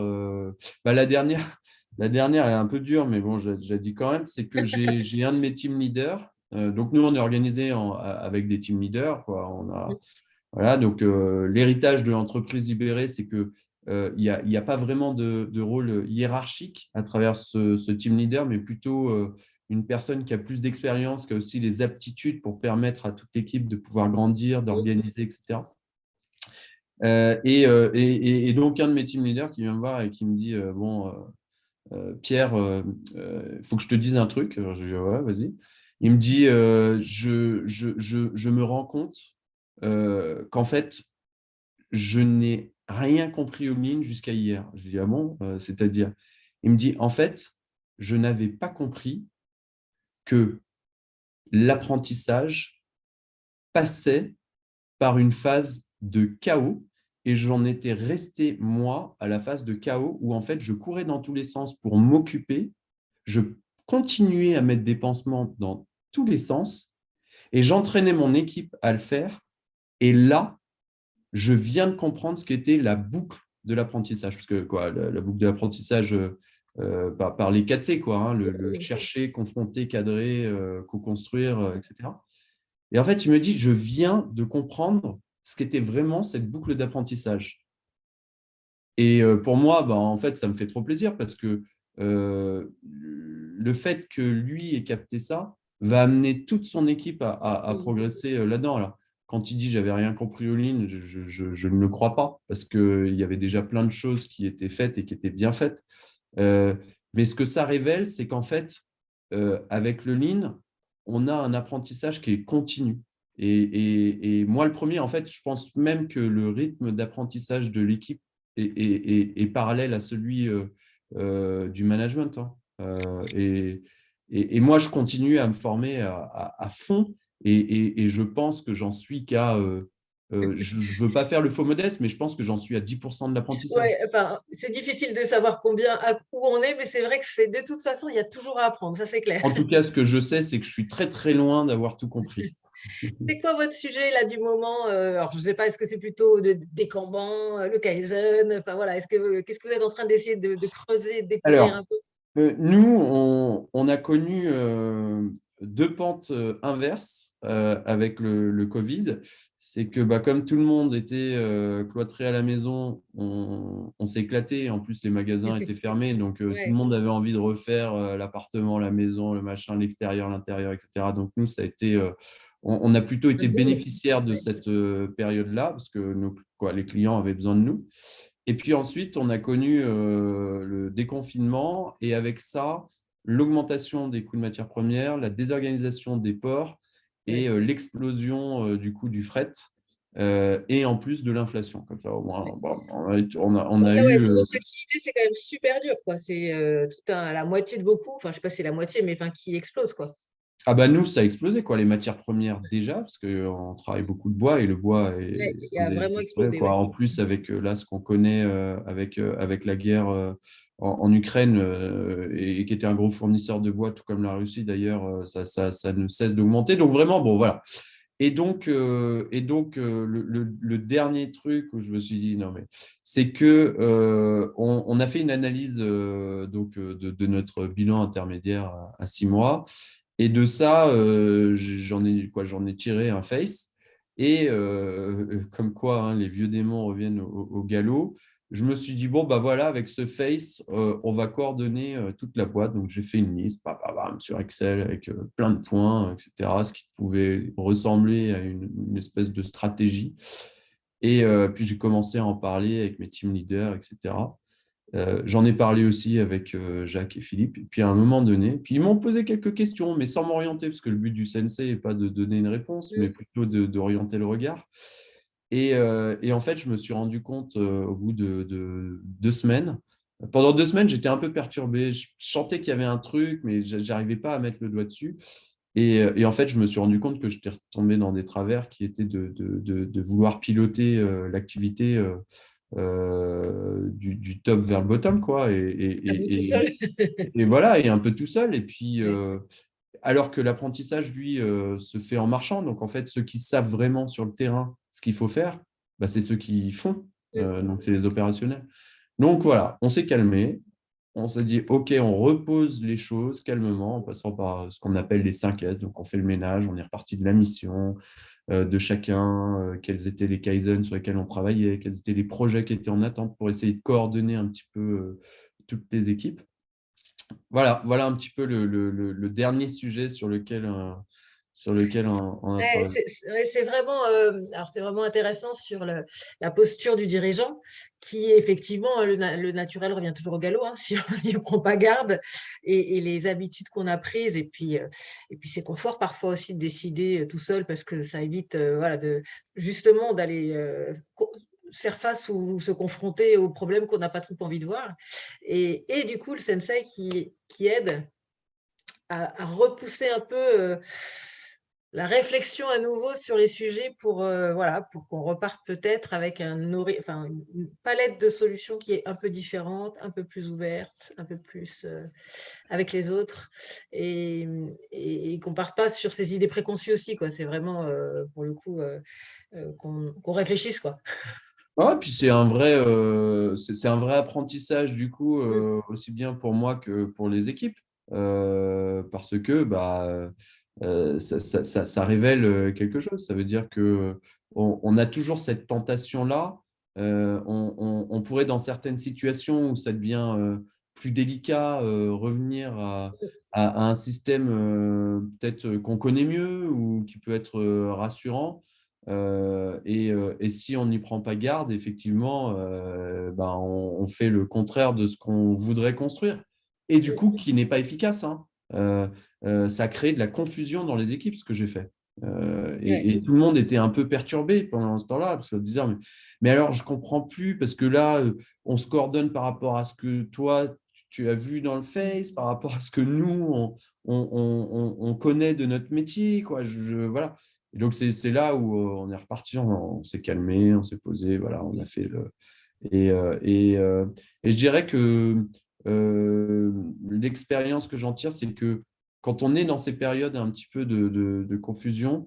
la dernière, elle est un peu dure, mais bon, je la dis quand même, c'est que j'ai un de mes team leaders. Donc, nous, on est organisé avec des team leaders, quoi. Voilà, donc l'héritage de l'entreprise libérée, c'est que il y a pas vraiment de rôle hiérarchique à travers ce team leader, mais plutôt une personne qui a plus d'expérience, qui a aussi les aptitudes pour permettre à toute l'équipe de pouvoir grandir, d'organiser, etc. Et donc, un de mes team leaders qui vient me voir et qui me dit bon, Pierre, il faut que je te dise un truc. Alors, je lui dis ouais, vas-y. Il me dit je me rends compte qu'en fait, je n'ai rien compris aux lignes jusqu'à hier. Je lui dis ah bon, c'est-à-dire? Il me dit en fait, je n'avais pas compris que l'apprentissage passait par une phase de chaos et j'en étais resté, moi, à la phase de chaos où en fait, je courais dans tous les sens pour m'occuper, je continuais à mettre des pansements dans tous les sens et j'entraînais mon équipe à le faire. Et là, je viens de comprendre ce qu'était la boucle de l'apprentissage. Parce que quoi, la boucle de l'apprentissage par les 4C, quoi, hein, le chercher, confronter, cadrer, co-construire, etc. Et en fait, il me dit, je viens de comprendre ce qu'était vraiment cette boucle d'apprentissage. Et pour moi, bah, en fait, ça me fait trop plaisir parce que le fait que lui ait capté ça va amener toute son équipe à progresser là-dedans. Alors, quand il dit j'avais rien compris aux lignes, je ne le crois pas parce qu'il y avait déjà plein de choses qui étaient faites et qui étaient bien faites. Mais ce que ça révèle, c'est qu'en fait, avec le lean, on a un apprentissage qui est continu. Et moi, le premier, en fait, je pense même que le rythme d'apprentissage de l'équipe est parallèle à celui du management, hein. Et moi, je continue à me former à fond et je pense que j'en suis qu'à… je ne veux pas faire le faux modeste, mais je pense que j'en suis à 10% de l'apprentissage. Ouais, enfin, c'est difficile de savoir où on est, mais c'est vrai que c'est de toute façon, il y a toujours à apprendre, ça c'est clair. En tout cas, ce que je sais, c'est que je suis très, très loin d'avoir tout compris. C'est quoi votre sujet là du moment? Alors, je ne sais pas, est-ce que c'est plutôt des Kanban, le Kaizen? Enfin voilà, qu'est-ce que vous êtes en train d'essayer de creuser, de découvrir Alors, un peu? nous, on a connu deux pentes inverses avec le Covid. C'est que comme tout le monde était cloîtré à la maison, on s'est éclaté. En plus, les magasins étaient fermés. Donc, tout le Ouais. monde avait envie de refaire l'appartement, la maison, le machin, l'extérieur, l'intérieur, etc. Donc, nous, ça a été… on a plutôt Un été boom. bénéficiaires de Ouais. cette période-là parce que les clients avaient besoin de nous. Et puis ensuite, on a connu le déconfinement et avec ça, l'augmentation des coûts de matières premières, la désorganisation des ports et Ouais. l'explosion du coût du fret et en plus de l'inflation. Comme ça, au moins, bon, on Donc a là, ouais, eu… pour votre activité, c'est quand même super dur, quoi. C'est la moitié de vos coûts, enfin, je sais pas si c'est la moitié, mais enfin, qui explose, quoi. Ah bah nous, ça a explosé, quoi, les matières premières déjà, parce qu'on travaille beaucoup de bois et le bois Ouais, est il a vraiment ouais, explosé, quoi. ouais. En plus, avec là, ce qu'on connaît avec la guerre en Ukraine et qui était un gros fournisseur de bois, tout comme la Russie d'ailleurs, ça ne cesse d'augmenter. Donc vraiment, bon, voilà. Et donc, le dernier truc où je me suis dit, non, mais c'est que on a fait une analyse de notre bilan intermédiaire à 6 mois. Et de ça, j'en ai tiré un face. Et comme quoi, hein, les vieux démons reviennent au galop. Je me suis dit, bon, bah voilà, avec ce face, on va coordonner toute la boîte. Donc, j'ai fait une liste sur Excel avec plein de points, etc., ce qui pouvait ressembler à une espèce de stratégie. Et puis, j'ai commencé à en parler avec mes team leaders, etc. J'en ai parlé aussi avec Jacques et Philippe. Et puis à un moment donné, puis ils m'ont posé quelques questions, mais sans m'orienter, parce que le but du sensei n'est pas de donner une réponse, mais Mm. plutôt d'orienter le regard. Et en fait, je me suis rendu compte au bout de 2 semaines. Pendant 2 semaines, j'étais un peu perturbé. Je sentais qu'il y avait un truc, mais je n'arrivais pas à mettre le doigt dessus. Et en fait, je me suis rendu compte que j'étais retombé dans des travers qui étaient de vouloir piloter l'activité du top vers le bottom, quoi. À vous tout seul. Et voilà, et un peu tout seul. Et puis, Ouais. alors que l'apprentissage, lui, se fait en marchant. Donc, en fait, ceux qui savent vraiment sur le terrain ce qu'il faut faire, bah, c'est ceux qui font. Mm. Donc, c'est les opérationnels. Donc, voilà, on s'est calmé. On s'est dit, OK, on repose les choses calmement en passant par ce qu'on appelle les 5 S. Donc, on fait le ménage, on est reparti de la mission, de chacun, quels étaient les Kaizen sur lesquels on travaillait, quels étaient les projets qui étaient en attente pour essayer de coordonner un petit peu toutes les équipes. voilà un petit peu le dernier sujet sur lequel on a Ouais, travaillé. c'est vraiment, alors c'est vraiment intéressant sur la posture du dirigeant, qui effectivement, le naturel revient toujours au galop, hein, si on n'y prend pas garde, et les habitudes qu'on a prises, et puis c'est confort parfois aussi de décider tout seul, parce que ça évite, voilà, justement d'aller faire face ou se confronter aux problèmes qu'on n'a pas trop envie de voir. Et du coup, le sensei qui aide à repousser un peu la réflexion à nouveau sur les sujets pour, voilà, pour qu'on reparte peut-être avec enfin, une palette de solutions qui est un peu différente, un peu plus ouverte, un peu plus avec les autres, et qu'on ne parte pas sur ces idées préconçues aussi, quoi. C'est vraiment, pour le coup, qu'on réfléchisse, quoi. Ouais, puis c'est un vrai apprentissage du coup, Mm. aussi bien pour moi que pour les équipes, parce que ça révèle quelque chose. Ça veut dire que on a toujours cette tentation-là. On pourrait, dans certaines situations où ça devient plus délicat, revenir à un système peut-être qu'on connaît mieux ou qui peut être rassurant. Et si on n'y prend pas garde, effectivement, on fait le contraire de ce qu'on voudrait construire. Et du coup, Mm. qui n'est pas efficace, hein. Ça crée de la confusion dans les équipes, ce que j'ai fait. Ouais. Et tout le monde était un peu perturbé pendant ce temps-là, parce qu'on disait, mais alors, je ne comprends plus, parce que là, on se coordonne par rapport à ce que toi, tu as vu dans le Face, par rapport à ce que nous, on connaît de notre métier, quoi. Voilà. Et donc, c'est là où on est reparti, on s'est calmé, on s'est posé, voilà, on a fait le. Et, euh, et, euh, et je dirais que l'expérience que j'en tire, c'est que quand on est dans ces périodes un petit peu de confusion,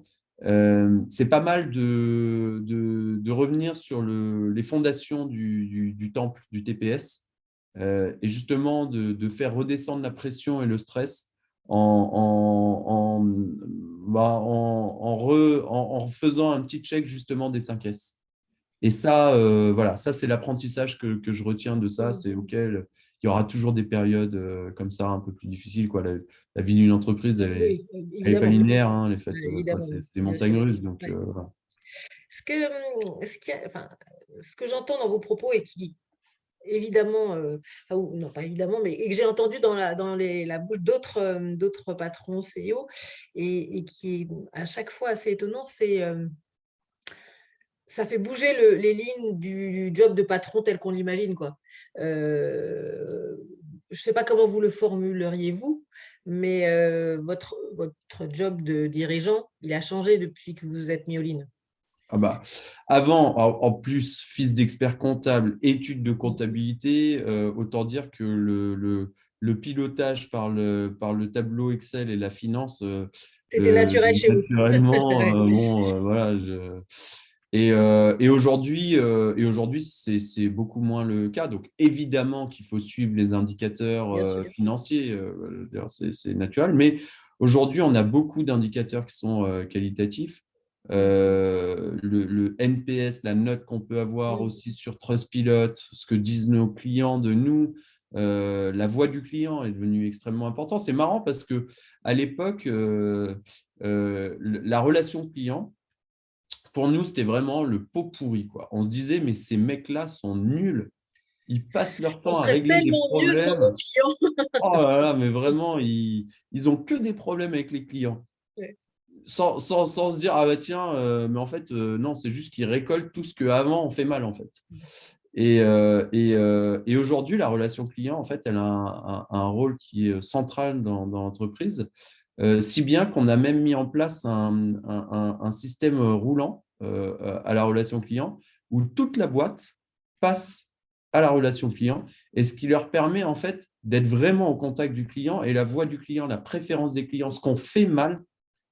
c'est pas mal de revenir sur les fondations du temple, du TPS, et justement de faire redescendre la pression et le stress en faisant un petit check justement des 5S. Et ça, voilà, ça c'est l'apprentissage que je retiens de ça, c'est Mm. auquel il y aura toujours des périodes comme ça un peu plus difficiles, quoi. La vie d'une entreprise, Oui, elle est pas évidemment. linéaire, hein, elle est Ouais, faite, évidemment, c'est des bien montagnes sûr. russes, donc Ouais. voilà. Enfin, ce que j'entends dans vos propos, et qui évidemment, non pas évidemment, mais et que j'ai entendu dans la bouche d'autres patrons CEO, et qui est à chaque fois assez étonnant, c'est ça fait bouger les lignes du job de patron tel qu'on l'imagine, quoi. Je ne sais pas comment vous le formuleriez vous, mais votre job de dirigeant, il a changé depuis que vous vous êtes mis au lean. Ah bah, avant, en plus, fils d'expert comptable, études de Mm. comptabilité, autant dire que le pilotage par le tableau Excel et la finance, C'était naturel chez vous. naturellement, Ouais. bon, voilà. Et aujourd'hui, c'est beaucoup moins le cas. Donc, évidemment qu'il faut suivre les indicateurs Bien sûr. financiers, je veux dire, c'est naturel. Mais aujourd'hui, on a beaucoup d'indicateurs qui sont qualitatifs. Le NPS, la note qu'on peut avoir Mm. aussi sur Trustpilot, ce que disent nos clients de nous, la voix du client est devenue extrêmement importante. C'est marrant parce que à l'époque, la relation client, pour nous, c'était vraiment le pot pourri, quoi. On se disait, mais ces mecs-là sont nuls. Ils passent leur On temps à serait régler des tellement mieux sans nos problèmes. clients. Oh là là, mais vraiment, ils ont que des problèmes avec les clients. Ouais. Sans se dire, ah bah tiens, mais en fait, non, c'est juste qu'ils récoltent tout ce qu'avant on fait mal, en fait. Et aujourd'hui, la relation client, en fait, elle a un rôle qui est central dans l'entreprise, si bien qu'on a même mis en place un système roulant à la relation client, où toute la boîte passe à la relation client, et ce qui leur permet, en fait, d'être vraiment au contact du client, et la voix du client, la préférence des clients, ce qu'on fait mal,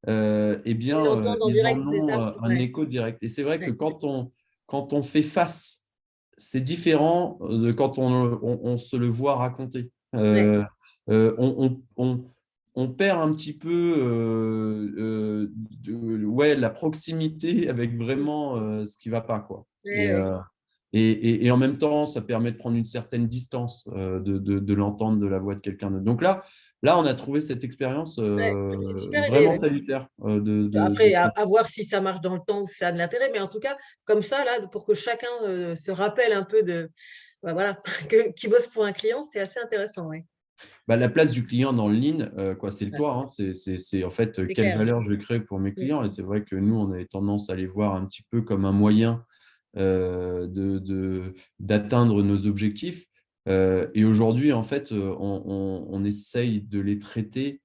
eh Ils bien, l'entendent en ils en direct, c'est ont ça? un Ouais. écho direct. Et c'est vrai que Ouais. quand on fait face, c'est différent de quand on se le voit raconter. Ouais. On perd un petit peu ouais, la proximité avec Mm. vraiment ce qui ne va pas, quoi. Et, Ouais, ouais. euh, Et en même temps, ça permet de prendre une certaine distance, de l'entendre de la voix de quelqu'un d'autre. Donc là, on a trouvé cette expérience Ouais, c'est une super idée, vraiment ouais. salutaire. Après, à voir si ça marche dans le temps ou si ça a de l'intérêt, mais en tout cas, comme ça, là, pour que chacun se rappelle un peu de, bah, voilà, qui bosse pour un client, c'est assez intéressant, ouais. Bah, la place du client dans le lean, quoi, c'est le Ouais, toi. Hein. C'est en fait c'est quelle clair. valeur je crée pour mes Mm. clients. Et c'est vrai que nous, on avait tendance à les voir un petit peu comme un moyen d'atteindre nos objectifs. Et aujourd'hui, en fait, on essaye de les traiter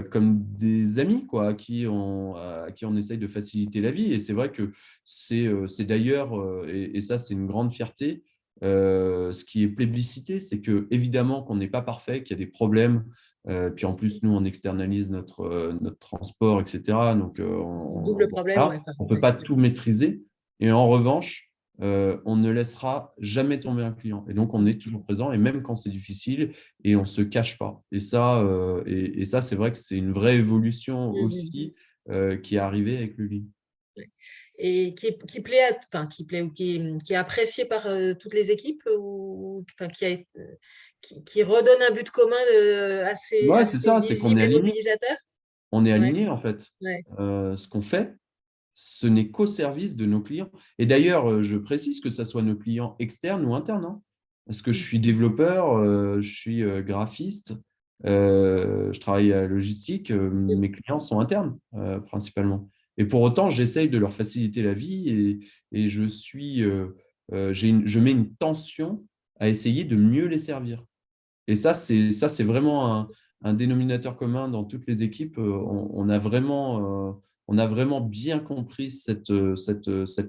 comme des amis, quoi, à qui on essaye de faciliter la vie. Et c'est vrai que c'est d'ailleurs, et ça, c'est une grande fierté, ce qui est plébiscité, c'est que évidemment qu'on n'est pas parfait, qu'il y a des problèmes. Puis en plus, nous, on externalise notre transport, etc. Donc, Double problème, ouais, ça. on ne peut Ouais. pas tout maîtriser. Et en revanche, on ne laissera jamais tomber un client. Et donc, on Mm. est toujours présent, et même quand c'est difficile, et on ne se cache pas. Et ça, c'est vrai que c'est une vraie évolution Mm. aussi qui est arrivée avec le lean. Et qui plaît, enfin, qui plaît ou qui est apprécié par toutes les équipes ou enfin, qui redonne un but commun assez, Ouais, c'est assez ça, c'est qu'on est lisible et aligné. mobilisateur? On est Ouais, aligné, en fait. ouais. Ce qu'on fait, ce n'est qu'au service de nos clients. Et d'ailleurs, je précise que ce soit nos clients externes ou internes, hein, parce que je Mm. suis développeur, je suis graphiste, je travaille à la logistique, Mm. mes clients sont internes principalement. Et pour autant, j'essaye de leur faciliter la vie et je mets une tension à essayer de mieux les servir. Et ça, c'est vraiment un dénominateur commun dans toutes les équipes. On a vraiment bien compris cette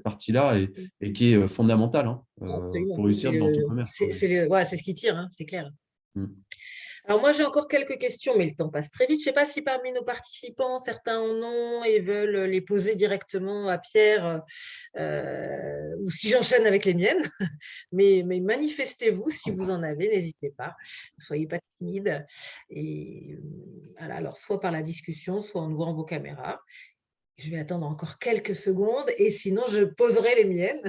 partie-là Mm. et qui est fondamentale, hein, Absolument. pour réussir dans tout commerce, quoi. Ouais, c'est ce qui tire, hein, c'est clair. Mm. Alors moi, j'ai encore quelques questions, mais le temps passe très vite. Je ne sais pas si parmi nos participants, certains en ont et veulent les poser directement à Pierre, ou si j'enchaîne avec les miennes. Mais manifestez-vous si vous en avez, n'hésitez pas. Ne soyez pas timide. Et voilà, alors soit par la discussion, soit en ouvrant vos caméras. Je vais attendre encore quelques secondes et sinon, je poserai les miennes.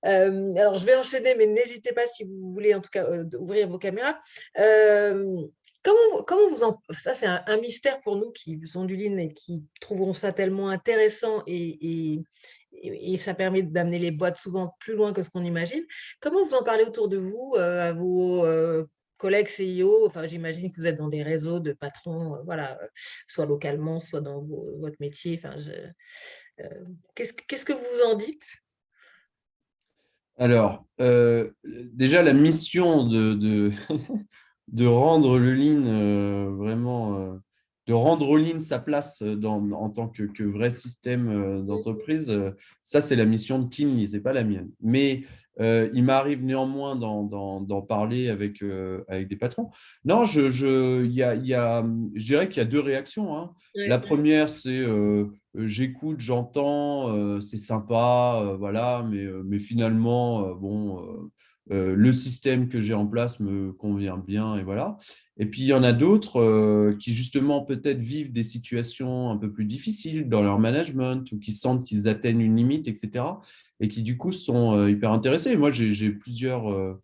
Alors, je vais enchaîner, mais n'hésitez pas si vous voulez, en tout cas, ouvrir vos caméras. Euh, comment vous en... Ça, c'est un mystère pour nous qui faisons du lean et qui trouveront ça tellement intéressant et ça permet d'amener les boîtes souvent plus loin que ce qu'on imagine. Comment vous en parlez autour de vous, à vos collègues CIO? Enfin, j'imagine que vous êtes dans des réseaux de patrons, voilà, soit localement, soit dans votre métier. Enfin, qu'est-ce que vous en dites? Alors, déjà, la mission de rendre le lean vraiment, de rendre au lean sa place en tant que vrai système d'entreprise, ça, c'est la mission de Kinley, ce n'est pas la mienne. Mais il m'arrive néanmoins d'en parler avec des patrons. Non, je dirais qu'il y a deux réactions, hein. La Ouais. première, c'est j'écoute, j'entends, c'est sympa, voilà, mais finalement, bon, le système que j'ai en place me convient bien et voilà. Et puis, il y en a d'autres qui, justement, peut-être vivent des situations un peu plus difficiles dans leur management ou qui sentent qu'ils atteignent une limite, etc. Et qui, du coup, sont hyper intéressés. Et moi, j'ai plusieurs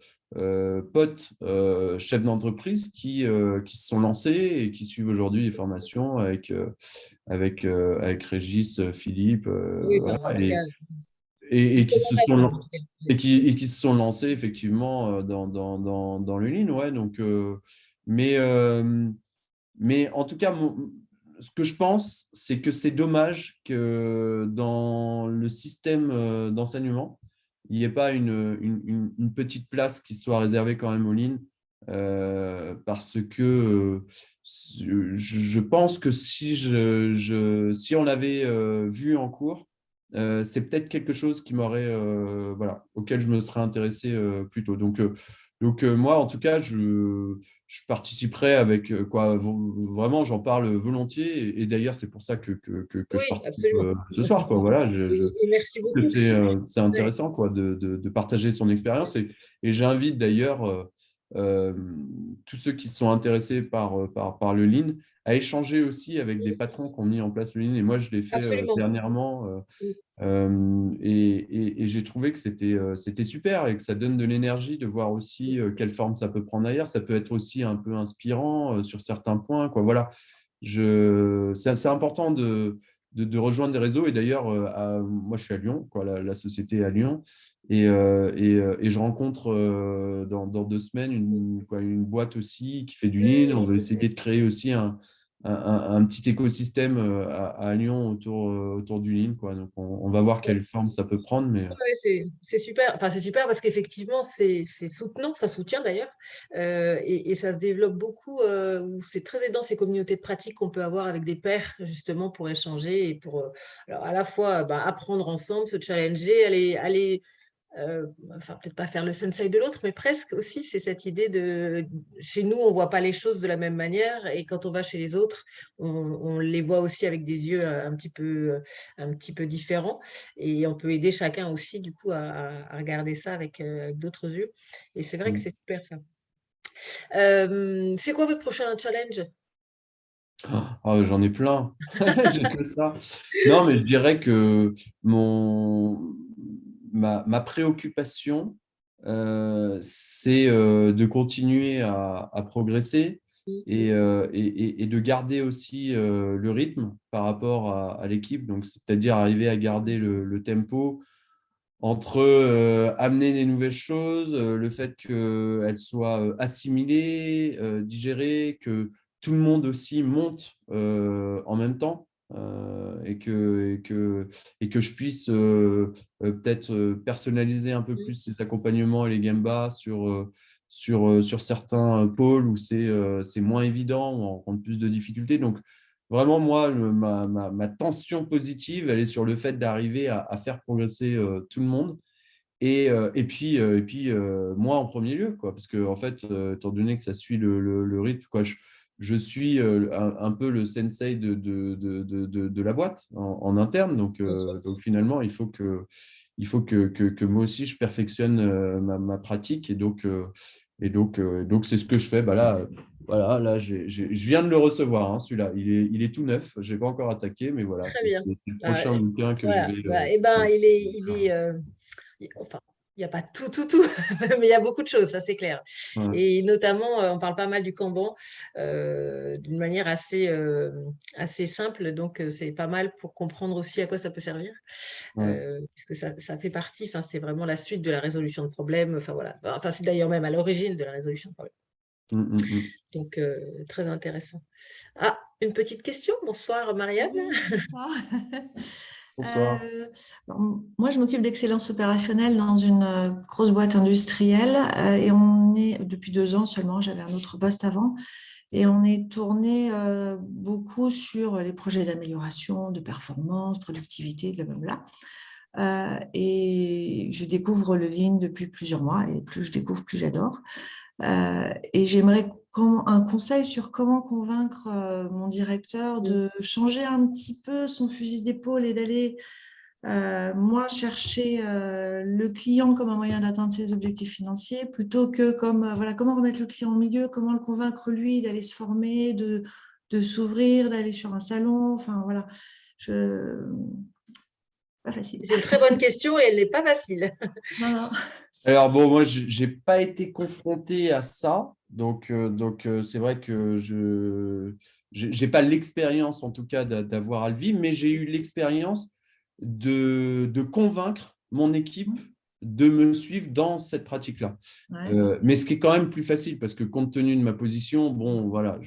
potes chefs d'entreprise qui se sont lancés et qui suivent aujourd'hui des formations avec Régis, Philippe, Oui, enfin, voilà, en tout cas, et qui qui se commence à sont, être en tout cas. et qui se sont lancés effectivement dans le lean, ouais. Donc, mais, euh, mais en tout cas, ce que je pense, c'est que c'est dommage que dans le système d'enseignement, il n'y ait pas une petite place qui soit réservée quand même au lean, parce que je pense que si on l'avait vu en cours, c'est peut-être quelque chose qui m'aurait, voilà, auquel je me serais intéressé plus tôt. Donc moi, en tout cas, je participerai avec quoi. Vraiment, j'en parle volontiers. Et d'ailleurs, c'est pour ça que je Oui, participe absolument. ce soir, quoi. Voilà, Et merci trouve que beaucoup. c'est Ouais, intéressant quoi, de partager son expérience. Et j'invite d'ailleurs euh, tous ceux qui sont intéressés par le Lean à échanger aussi avec des patrons qui ont mis en place le Lean. Et moi, je l'ai fait absolument. dernièrement. et j'ai trouvé que c'était super et que ça donne de l'énergie de voir aussi quelle forme ça peut prendre ailleurs. Ça peut être aussi un peu inspirant sur certains points, quoi. Voilà. C'est important de rejoindre des réseaux. Et d'ailleurs, moi, je suis à Lyon, quoi, la société est à Lyon. Et je rencontre dans 2 semaines une boîte aussi qui fait du lean. On va essayer de créer aussi un petit écosystème à Lyon autour du lean, quoi. Donc, on va voir quelle forme ça peut prendre. Mais... Ouais, c'est super. Enfin, c'est super parce qu'effectivement, c'est soutenant, ça soutient d'ailleurs, et ça se développe beaucoup. Où c'est très aidant ces communautés de pratique qu'on peut avoir avec des pairs justement pour échanger et pour alors à la fois apprendre ensemble, se challenger, aller enfin peut-être pas faire le sensei de l'autre, mais presque aussi. C'est cette idée de chez nous, on voit pas les choses de la même manière, et quand on va chez les autres, on les voit aussi avec des yeux un petit peu différents, et on peut aider chacun aussi du coup à regarder ça avec d'autres yeux. Et c'est vrai que c'est super ça. C'est quoi votre prochain challenge? Oh, j'en ai plein. J'ai que ça. Non, mais je dirais que ma préoccupation, c'est de continuer à progresser et de garder aussi le rythme par rapport à l'équipe. Donc, c'est-à-dire arriver à garder le tempo entre amener des nouvelles choses, le fait qu'elles soient assimilées, digérées, que tout le monde aussi monte en même temps et que je puisse peut-être personnaliser un peu plus ces accompagnements et les gambas sur certains pôles où c'est moins évident, où on rencontre plus de difficultés. Donc, vraiment, moi, ma tension positive, elle est sur le fait d'arriver à faire progresser tout le monde. Et puis, moi en premier lieu, quoi, parce que en fait, étant donné que ça suit le rythme, quoi, je suis un peu le sensei de la boîte en interne. Bien sûr. Donc finalement, il faut que moi aussi je perfectionne ma pratique. Et donc c'est ce que je fais. Bah là, voilà, là, je viens de le recevoir, hein, celui-là. Il est tout neuf. Je n'ai pas encore attaqué, mais voilà, Très c'est bien. le Bah, prochain bouquin que je voilà. vais. Eh ben, enfin, il n'y a pas tout, mais il y a beaucoup de choses, ça c'est clair. Ouais. Et notamment, on parle pas mal du Kanban d'une manière assez simple, donc c'est pas mal pour comprendre aussi à quoi ça peut servir, Ouais. puisque ça fait partie, enfin, c'est vraiment la suite de la résolution de problèmes, enfin voilà. Enfin, c'est d'ailleurs même à l'origine de la résolution de problèmes. Mm, mm, mm. Donc, très intéressant. Ah, une petite question. Bonsoir Marianne. Oui, bonsoir. Bonsoir. Euh, Moi, je m'occupe d'excellence opérationnelle dans une grosse boîte industrielle et on est, depuis 2 ans seulement, j'avais un autre poste avant, et on est tourné beaucoup sur les projets d'amélioration, de performance, productivité, blablabla. Et je découvre le Lean depuis plusieurs mois, et plus je découvre, plus j'adore. Et j'aimerais un conseil sur comment convaincre mon directeur de changer un petit peu son fusil d'épaule et d'aller moins chercher le client comme un moyen d'atteindre ses objectifs financiers, plutôt que comme, voilà, comment remettre le client au milieu, comment le convaincre lui d'aller se former, de s'ouvrir, d'aller sur un salon, enfin voilà, pas facile. C'est une très bonne question et elle n'est pas facile. Non, non. Alors bon, moi, je n'ai pas été confronté à ça. Donc, c'est vrai que je n'ai pas l'expérience, en tout cas, d'avoir à le vivre, mais j'ai eu l'expérience de convaincre mon équipe de me suivre dans cette pratique-là. Ouais. Mais ce qui est quand même plus facile, parce que compte tenu de ma position, bon, voilà.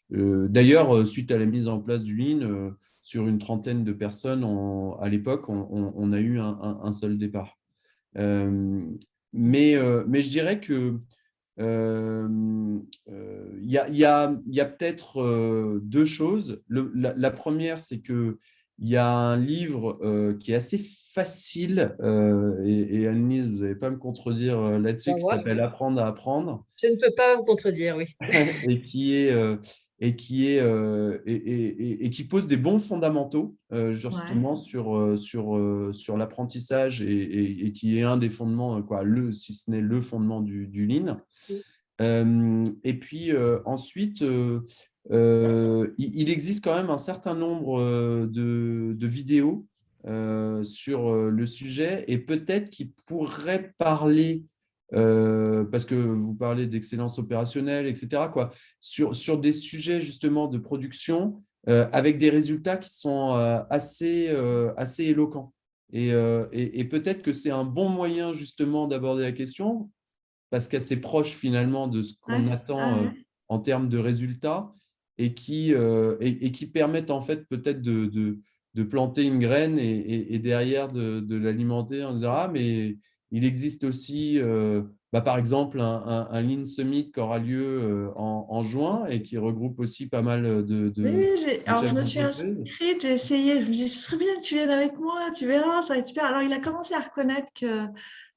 D'ailleurs, suite à la mise en place du Lean, sur une trentaine de personnes, à l'époque, on a eu un seul départ. Euh, mais je dirais que il y a peut-être deux choses. La première, c'est qu'il y a un livre qui est assez facile, et Annelise, vous n'allez pas me contredire On là-dessus, va qui voir. s'appelle Apprendre à apprendre. Je ne peux pas vous contredire, oui. Et qui pose des bons fondamentaux Ouais. justement sur l'apprentissage et qui est un des fondements, quoi, si ce n'est le fondement du Lean. Et puis ensuite, il existe quand même un certain nombre de vidéos sur le sujet et peut-être qu'il pourrait parler, parce que vous parlez d'excellence opérationnelle, etc., quoi, sur des sujets justement de production avec des résultats qui sont assez éloquents. Et peut-être que c'est un bon moyen justement d'aborder la question parce qu'elle est proche finalement de ce qu'on Ouais, attend ouais. en termes de résultats et qui permettent en fait peut-être de planter une graine et derrière de l'alimenter en disant ah mais il existe aussi par exemple un Lean Summit qui aura lieu en juin et qui regroupe aussi pas mal Oui, oui, de alors je chefs me suis d'entreprise. inscrite, j'ai essayé, je me dis, ce serait bien que tu viennes avec moi, tu verras, ça va être super. Alors, il a commencé à reconnaître que,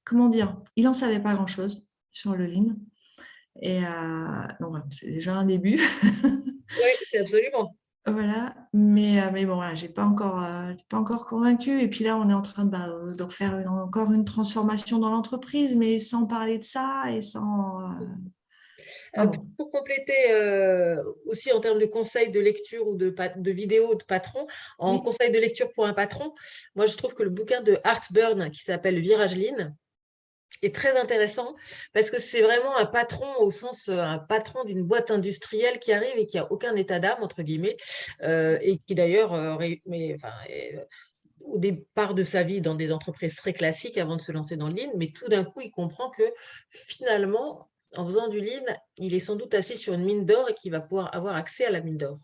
comment dire, il n'en savait pas grand-chose sur le Lean. Et donc, voilà, c'est déjà un début. Oui, c'est absolument. Voilà, mais bon, voilà, j'ai pas encore convaincu. Et puis là, on est en train de refaire encore une transformation dans l'entreprise, mais sans parler de ça et sans. Ah bon. Pour compléter aussi en termes de conseils de lecture ou de vidéos de patron, en Oui, conseil de lecture pour un patron, moi je trouve que le bouquin de Art Burn qui s'appelle Virage Lean est très intéressant parce que c'est vraiment un patron au sens un patron d'une boîte industrielle qui arrive et qui a aucun état d'âme entre guillemets et qui d'ailleurs au départ de sa vie dans des entreprises très classiques avant de se lancer dans le lean, mais tout d'un coup, il comprend que finalement, en faisant du lean, il est sans doute assis sur une mine d'or et qu'il va pouvoir avoir accès à la mine d'or.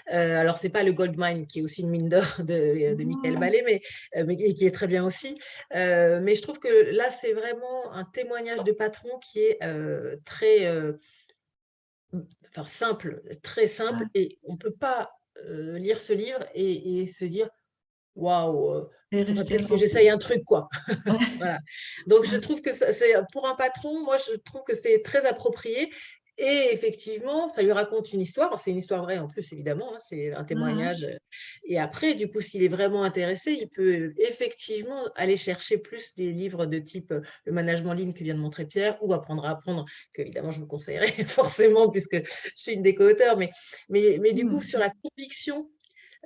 Alors, ce n'est pas le Gold Mine qui est aussi une mine d'or de Michael Ballet, mais qui est très bien aussi. Mais je trouve que là, c'est vraiment un témoignage de patron qui est très simple, très simple. Et on ne peut pas lire ce livre et se dire waouh, et il faudrait rester peut-être que j'essaye insensible. un truc, quoi. Ouais, Voilà. Donc, je ouais, trouve que c'est pour un patron, moi, je trouve que c'est très approprié. Et effectivement, ça lui raconte une histoire. C'est une histoire vraie en plus, évidemment. Hein, c'est un ouais, témoignage. Et après, du coup, s'il est vraiment intéressé, il peut effectivement aller chercher plus des livres de type le management lean que vient de montrer Pierre ou apprendre à apprendre, que évidemment, je vous conseillerais forcément puisque je suis une des co-auteurs. Mais du coup, sur hmm, la conviction,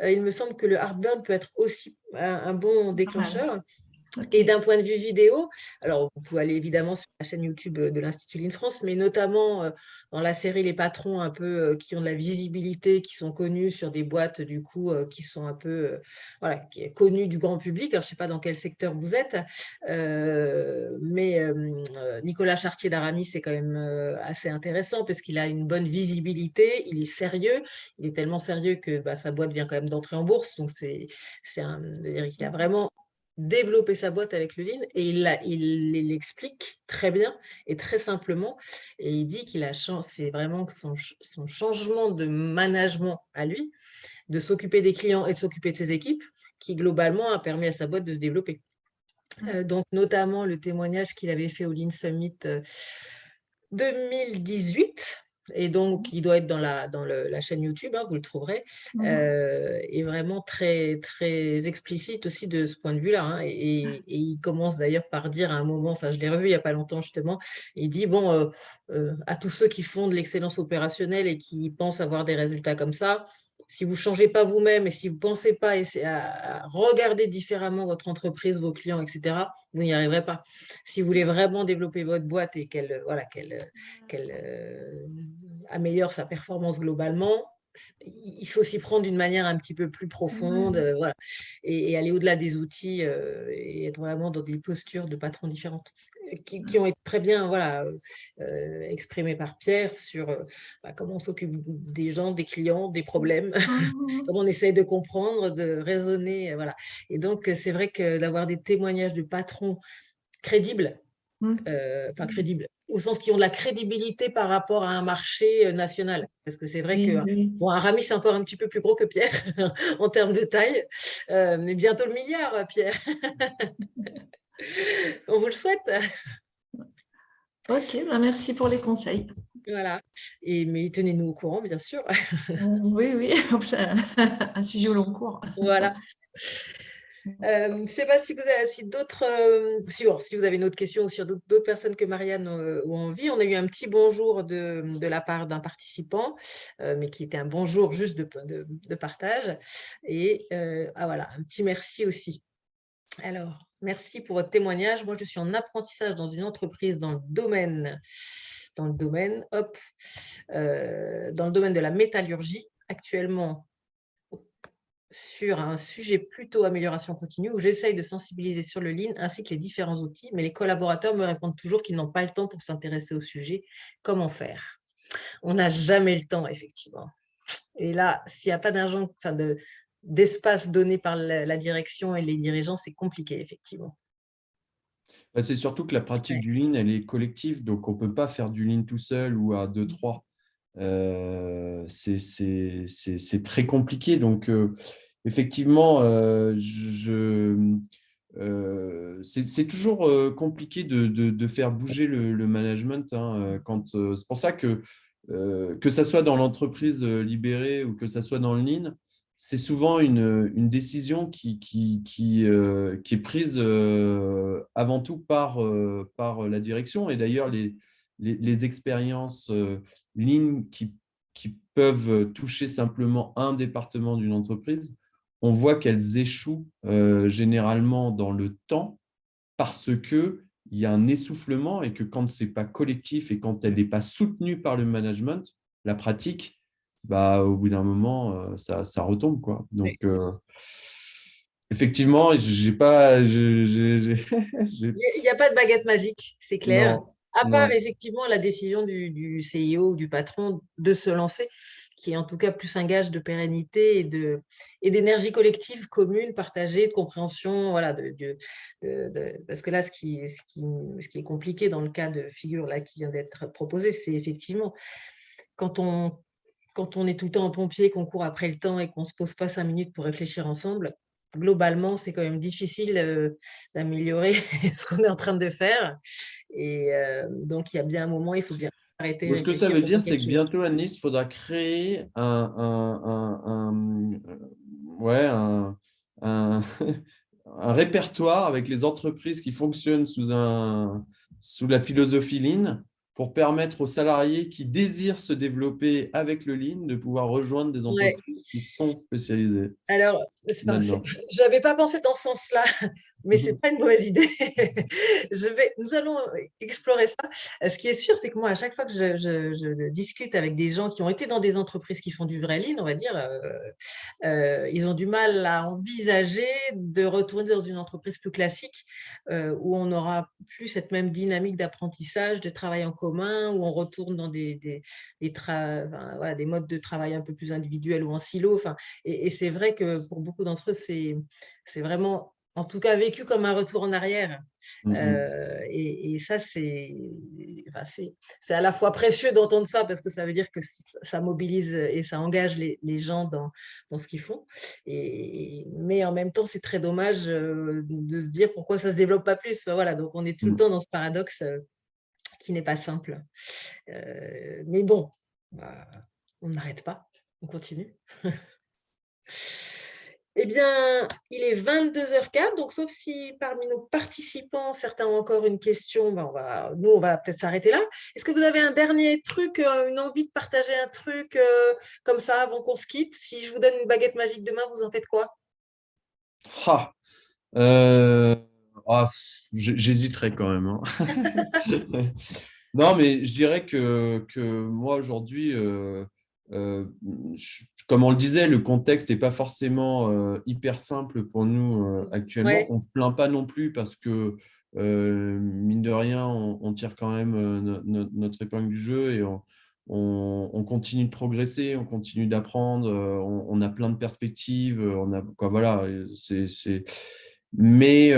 il me semble que le heartburn peut être aussi un bon pas mal. déclencheur. Et Ok. d'un point de vue vidéo, alors vous pouvez aller évidemment sur la chaîne YouTube de l'Institut Lean France, mais notamment dans la série Les patrons un peu qui ont de la visibilité, qui sont connus sur des boîtes du coup qui sont un peu voilà, qui est connues du grand public. Alors je ne sais pas dans quel secteur vous êtes, mais Nicolas Chartier d'Aramis c'est quand même assez intéressant parce qu'il a une bonne visibilité, il est sérieux, il est tellement sérieux que sa boîte vient quand même d'entrer en bourse, donc il a vraiment développer sa boîte avec le lean et il l'explique très bien et très simplement et il dit qu'il a c'est vraiment son changement de management à lui, de s'occuper des clients et de s'occuper de ses équipes qui globalement a permis à sa boîte de se développer. Donc notamment le témoignage qu'il avait fait au Lean Summit 2018 et donc qui doit être dans la chaîne YouTube, hein, vous le trouverez, est vraiment très, très explicite aussi de ce point de vue-là. Hein, et il commence d'ailleurs par dire à un moment, enfin je l'ai revu il n'y a pas longtemps justement, il dit, bon, à tous ceux qui font de l'excellence opérationnelle et qui pensent avoir des résultats comme ça, si vous ne changez pas vous-même et si vous ne pensez pas à regarder différemment votre entreprise, vos clients, etc., vous n'y arriverez pas. Si vous voulez vraiment développer votre boîte et qu'elle améliore sa performance globalement, il faut s'y prendre d'une manière un petit peu plus profonde, Ouais. voilà, et aller au-delà des outils et être vraiment dans des postures de patrons différentes qui ont été très bien voilà, exprimées par Pierre sur comment on s'occupe des gens, des clients, des problèmes, Mhm. comment on essaye de comprendre, de raisonner, voilà. Et donc, c'est vrai que d'avoir des témoignages de patrons crédibles, enfin crédibles, au sens qui ont de la crédibilité par rapport à un marché national. Parce que c'est vrai Oui, que, oui. bon, Aramis, c'est encore un petit peu plus gros que Pierre en termes de taille, mais bientôt le milliard, Pierre. On vous le souhaite. Ok, merci pour les conseils. Voilà. Mais tenez-nous au courant, bien sûr. Oui, oui, c'est un sujet au long cours. Voilà. Je ne sais pas si vous avez si d'autres, si vous avez une autre question ou sur d'autres personnes que Marianne ont envie. On a eu un petit bonjour de la part d'un participant, mais qui était un bonjour juste de partage. Et voilà, un petit merci aussi. Alors, merci pour votre témoignage. Moi, je suis en apprentissage dans une entreprise dans le domaine de la métallurgie, actuellement sur un sujet plutôt amélioration continue où j'essaye de sensibiliser sur le Lean ainsi que les différents outils, mais les collaborateurs me répondent toujours qu'ils n'ont pas le temps pour s'intéresser au sujet. Comment faire? On n'a jamais le temps, effectivement. Et là, s'il n'y a pas d'espace donné par la direction et les dirigeants, c'est compliqué, effectivement. Bah, c'est surtout que la pratique Ouais. du Lean, elle est collective, donc on ne peut pas faire du Lean tout seul ou à 2-3. C'est très compliqué. Donc, effectivement, c'est toujours compliqué de faire bouger le management, hein, c'est pour ça que ça soit dans l'entreprise libérée ou que ça soit dans le Lean, c'est souvent une décision qui est prise avant tout par la direction. Et d'ailleurs, les expériences Lean qui peuvent toucher simplement un département d'une entreprise, on voit qu'elles échouent généralement dans le temps parce qu'il y a un essoufflement et que quand ce n'est pas collectif et quand elle n'est pas soutenue par le management, la pratique, bah, au bout d'un moment, ça retombe, quoi. Donc, effectivement, j'ai pas… Il n'y a pas de baguette magique, c'est clair. Non, À part non. effectivement la décision du CIO ou du patron de se lancer, qui est en tout cas plus un gage de pérennité et d'énergie collective commune, partagée, de compréhension. Voilà, parce que là, ce qui est compliqué dans le cas de figure là, qui vient d'être proposé, c'est effectivement quand on, quand on est tout le temps en pompier, qu'on court après le temps et qu'on ne se pose pas 5 minutes pour réfléchir ensemble, globalement, c'est quand même difficile d'améliorer ce qu'on est en train de faire. Et donc, il y a bien un moment, il faut bien arrêter, Donc, ce que ça réfléchir veut pour faire dire, c'est quelque que chose. bientôt, Annelise, il faudra créer ouais, un, un répertoire avec les entreprises qui fonctionnent sous la philosophie Lean pour permettre aux salariés qui désirent se développer avec le Lean de pouvoir rejoindre des Ouais. entreprises qui sont spécialisées Alors, là-dedans. je n'avais pas pensé dans ce sens-là, mais ce n'est pas une mauvaise idée. Nous allons explorer ça. Ce qui est sûr, c'est que moi, à chaque fois que je discute avec des gens qui ont été dans des entreprises qui font du vrai lean, on va dire, ils ont du mal à envisager de retourner dans une entreprise plus classique où on n'aura plus cette même dynamique d'apprentissage, de travail en commun, où on retourne dans voilà, des modes de travail un peu plus individuels ou en silo. Enfin, et c'est vrai que pour beaucoup d'entre eux, c'est vraiment, en tout cas, vécu comme un retour en arrière. Et ça, c'est à la fois précieux d'entendre ça parce que ça veut dire que ça mobilise et ça engage les gens dans ce qu'ils font. Mais en même temps, c'est très dommage de se dire pourquoi ça ne se développe pas plus. Enfin, voilà, donc on est tout le temps dans ce paradoxe qui n'est pas simple. Mais bon, bah, on n'arrête pas, on continue. Eh bien, il est 22h04, donc sauf si parmi nos participants, certains ont encore une question, ben on va peut-être s'arrêter là. Est-ce que vous avez un dernier truc, une envie de partager un truc comme ça avant qu'on se quitte? Si je vous donne une baguette magique demain, vous en faites quoi? Ah, euh, ah, j'hésiterais quand même, hein. Non, mais je dirais que moi, aujourd'hui, comme on le disait, le contexte n'est pas forcément hyper simple pour nous actuellement. Ouais, On ne se plaint pas non plus parce que, mine de rien, on tire quand même notre épingle du jeu et on continue de progresser, on continue d'apprendre, on a plein de perspectives, on a, quoi, voilà, mais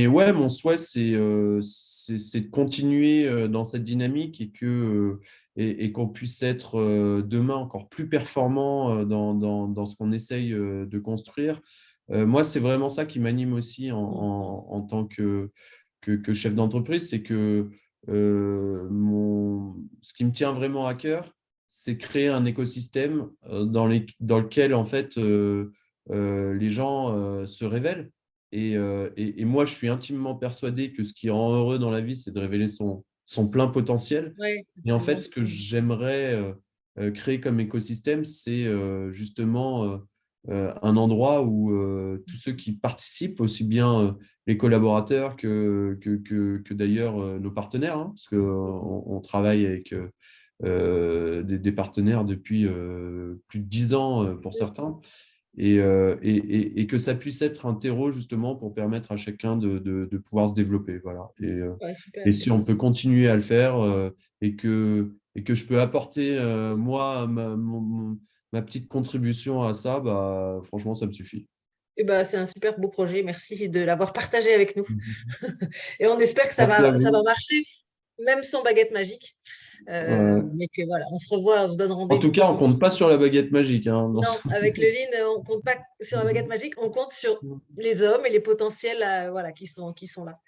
ouais, mon souhait, c'est de continuer dans cette dynamique et qu'on puisse être demain encore plus performant dans ce qu'on essaye de construire. Moi, c'est vraiment ça qui m'anime aussi en tant que chef d'entreprise, c'est que ce qui me tient vraiment à cœur, c'est créer un écosystème dans lequel, en fait, les gens se révèlent. Et moi, je suis intimement persuadé que ce qui rend heureux dans la vie, c'est de révéler son plein potentiel. ouais, Et en fait, absolument. ce que j'aimerais créer comme écosystème, c'est justement un endroit où tous ceux qui participent, aussi bien les collaborateurs que d'ailleurs nos partenaires, hein, parce qu'on travaille avec des partenaires depuis plus de 10 ans pour certains, et que ça puisse être un terreau justement pour permettre à chacun de pouvoir se développer. Voilà. Ouais, super. Et si on peut continuer à le faire et que je peux apporter, moi, ma petite contribution à ça, bah, franchement, ça me suffit. Et ben, c'est un super beau projet. Merci de l'avoir partagé avec nous. Et on espère que Merci à ça va vous. marcher, même sans baguette magique. Ouais. Mais que voilà, on se revoit, on se donne En tout rendez-vous cas, on pendant tout. compte pas sur la baguette magique, hein, dans Non, ce- avec le Lean, on compte pas sur la baguette magique, on compte sur les hommes et les potentiels voilà, qui sont là.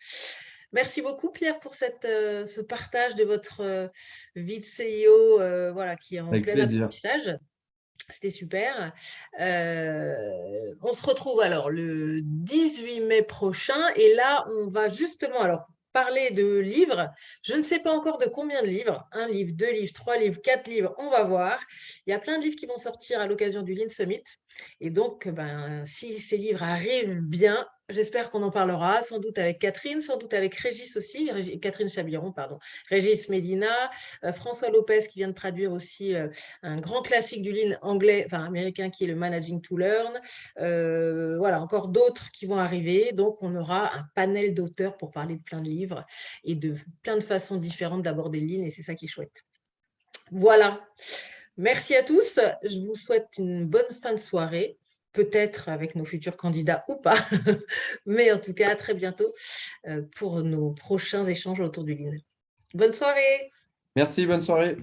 Merci beaucoup, Pierre, pour ce partage de votre vie de CEO voilà, qui est en Avec plein plaisir. apprentissage. C'était super. On se retrouve alors le 18 mai prochain et là, on va justement alors parler de livres. Je ne sais pas encore de combien de livres. Un livre, deux livres, trois livres, quatre livres, on va voir. Il y a plein de livres qui vont sortir à l'occasion du Lean Summit. Et donc, ben, si ces livres arrivent bien, j'espère qu'on en parlera, sans doute avec Catherine, sans doute avec Régis aussi, Catherine Chabiron, pardon, Régis Medina, François Lopez qui vient de traduire aussi un grand classique du Lean anglais, enfin américain, qui est le Managing to Learn. Voilà, encore d'autres qui vont arriver. Donc, on aura un panel d'auteurs pour parler de plein de livres et de plein de façons différentes d'aborder le Lean et c'est ça qui est chouette. Voilà. Merci à tous. Je vous souhaite une bonne fin de soirée, peut-être avec nos futurs candidats ou pas, mais en tout cas, à très bientôt pour nos prochains échanges autour du Lean. Bonne soirée. Merci, bonne soirée.